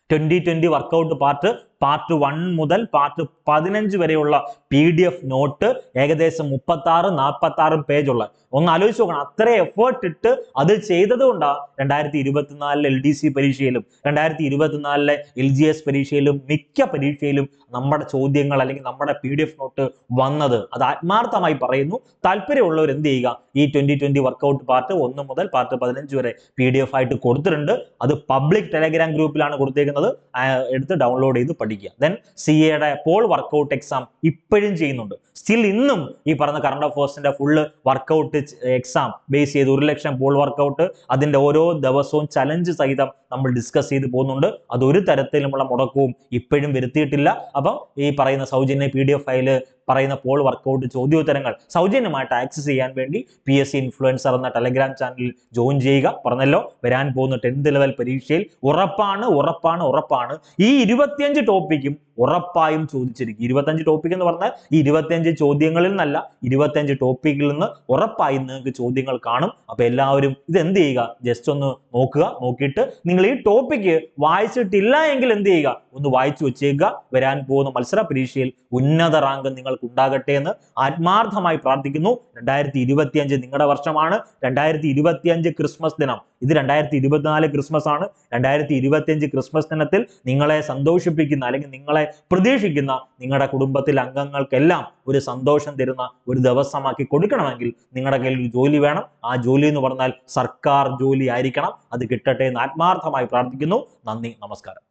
2020 വർക്കൗട്ട് പാർട്ട് 1 മുതൽ പാർട്ട് 15 വരെയുള്ള PDF നോട്ട് ഏകദേശം 36-46 പേജുള്ള, ഒന്ന് ആലോചിച്ച് നോക്കണം. അത്ര എഫേർട്ട് ഇട്ട് അത് ചെയ്തത് കൊണ്ടാണ് 2024 LDC പരീക്ഷയിലും 2024 LGS പരീക്ഷയിലും മിക്ക പരീക്ഷയിലും നമ്മുടെ ചോദ്യങ്ങൾ അല്ലെങ്കിൽ നമ്മുടെ PDF നോട്ട് വന്നത്. അത് ആത്മാർത്ഥമായി പറയുന്നു. താല്പര്യമുള്ളവർ എന്ത് ചെയ്യുക, ഈ 2020 വർക്കൗട്ട് പാർട്ട് 1 മുതൽ പാർട്ട് 15 വരെ PDF ആയിട്ട് കൊടുത്തിട്ടുണ്ട്. അത് പബ്ലിക് ടെലഗ്രാം ഗ്രൂപ്പിലാണ് കൊടുത്തേക്കുന്നത്. എടുത്ത് ഡൗൺലോഡ് ചെയ്ത് പഠിക്കുക. ദെൻ CAയുടെ പോൾ വർക്കൗട്ട് എക്സാം ഇപ്പോഴും ചെയ്യുന്നുണ്ട്. സ്റ്റിൽ ഇന്നും ഈ പറഞ്ഞ കറണ്ട് അഫയേഴ്സിന്റെ ഫുള്ള് വർക്കൗട്ട് എക്സാം ബേസ് ചെയ്ത് 1 ലക്ഷം പോൾ വർക്കൗട്ട് അതിന്റെ ഓരോ ദിവസവും ചലഞ്ച് സഹിതം നമ്മൾ ഡിസ്കസ് ചെയ്ത് പോകുന്നുണ്ട്. അതൊരു തരത്തിലുമുള്ള മുടക്കവും ഇപ്പോഴും വരുത്തിയിട്ടില്ല. അപ്പം ഈ പറയുന്ന സൗജന്യ PDF ഫയല് പറയുന്ന പോൾ വർക്കൗട്ട് ചോദ്യോത്തരങ്ങൾ സൗജന്യമായിട്ട് ആക്സസ് ചെയ്യാൻ വേണ്ടി PSC ഇൻഫ്ലുവൻസർ എന്ന ടെലഗ്രാം ചാനലിൽ ജോയിൻ ചെയ്യുക. പറഞ്ഞല്ലോ, വരാൻ പോകുന്ന 10th ലെവൽ പരീക്ഷയിൽ ഉറപ്പാണ് ഈ 25 ടോപ്പിക്കും ഉറപ്പായും ചോദിച്ചിരിക്കും. 25 ടോപ്പിക് എന്ന് പറഞ്ഞാൽ ഈ 25 ചോദ്യങ്ങളിൽ നിന്നല്ല, 25 ടോപ്പിക്കിൽ നിന്ന് ഉറപ്പായും നിങ്ങൾക്ക് ചോദ്യങ്ങൾ കാണും. അപ്പൊ എല്ലാവരും ഇത് എന്ത് ചെയ്യുക, ജസ്റ്റ് ഒന്ന് നോക്കുക. നോക്കിയിട്ട് നിങ്ങൾ ഈ ടോപ്പിക്ക് വായിച്ചിട്ടില്ല എങ്കിൽ എന്ത് ചെയ്യുക, ഒന്ന് വായിച്ചു വെച്ചേക്കുക. വരാൻ പോകുന്ന മത്സര പരീക്ഷയിൽ ഉന്നത റാങ്ക് നിങ്ങൾക്ക് ഉണ്ടാകട്ടെ എന്ന് ആത്മാർത്ഥമായി പ്രാർത്ഥിക്കുന്നു. 2025 നിങ്ങളുടെ വർഷമാണ്. 2025 ക്രിസ്മസ് ദിനം, ഇത് 2024 ക്രിസ്മസ് ആണ്. 2025 ക്രിസ്മസ് ദിനത്തിൽ നിങ്ങളെ സന്തോഷിപ്പിക്കുന്ന അല്ലെങ്കിൽ നിങ്ങളെ പ്രതീക്ഷിക്കുന്ന നിങ്ങളുടെ കുടുംബത്തിലെ അംഗങ്ങൾക്കെല്ലാം ഒരു സന്തോഷം തരുന്ന ഒരു ദിവസമാക്കി കൊടുക്കണമെങ്കിൽ നിങ്ങളുടെ കയ്യിൽ ഒരു ജോലി വേണം. ആ ജോലി എന്ന് പറഞ്ഞാൽ സർക്കാർ ജോലി ആയിരിക്കണം. അത് കിട്ടട്ടെ എന്ന് ആത്മാർത്ഥമായി പ്രാർത്ഥിക്കുന്നു. നന്ദി, നമസ്കാരം.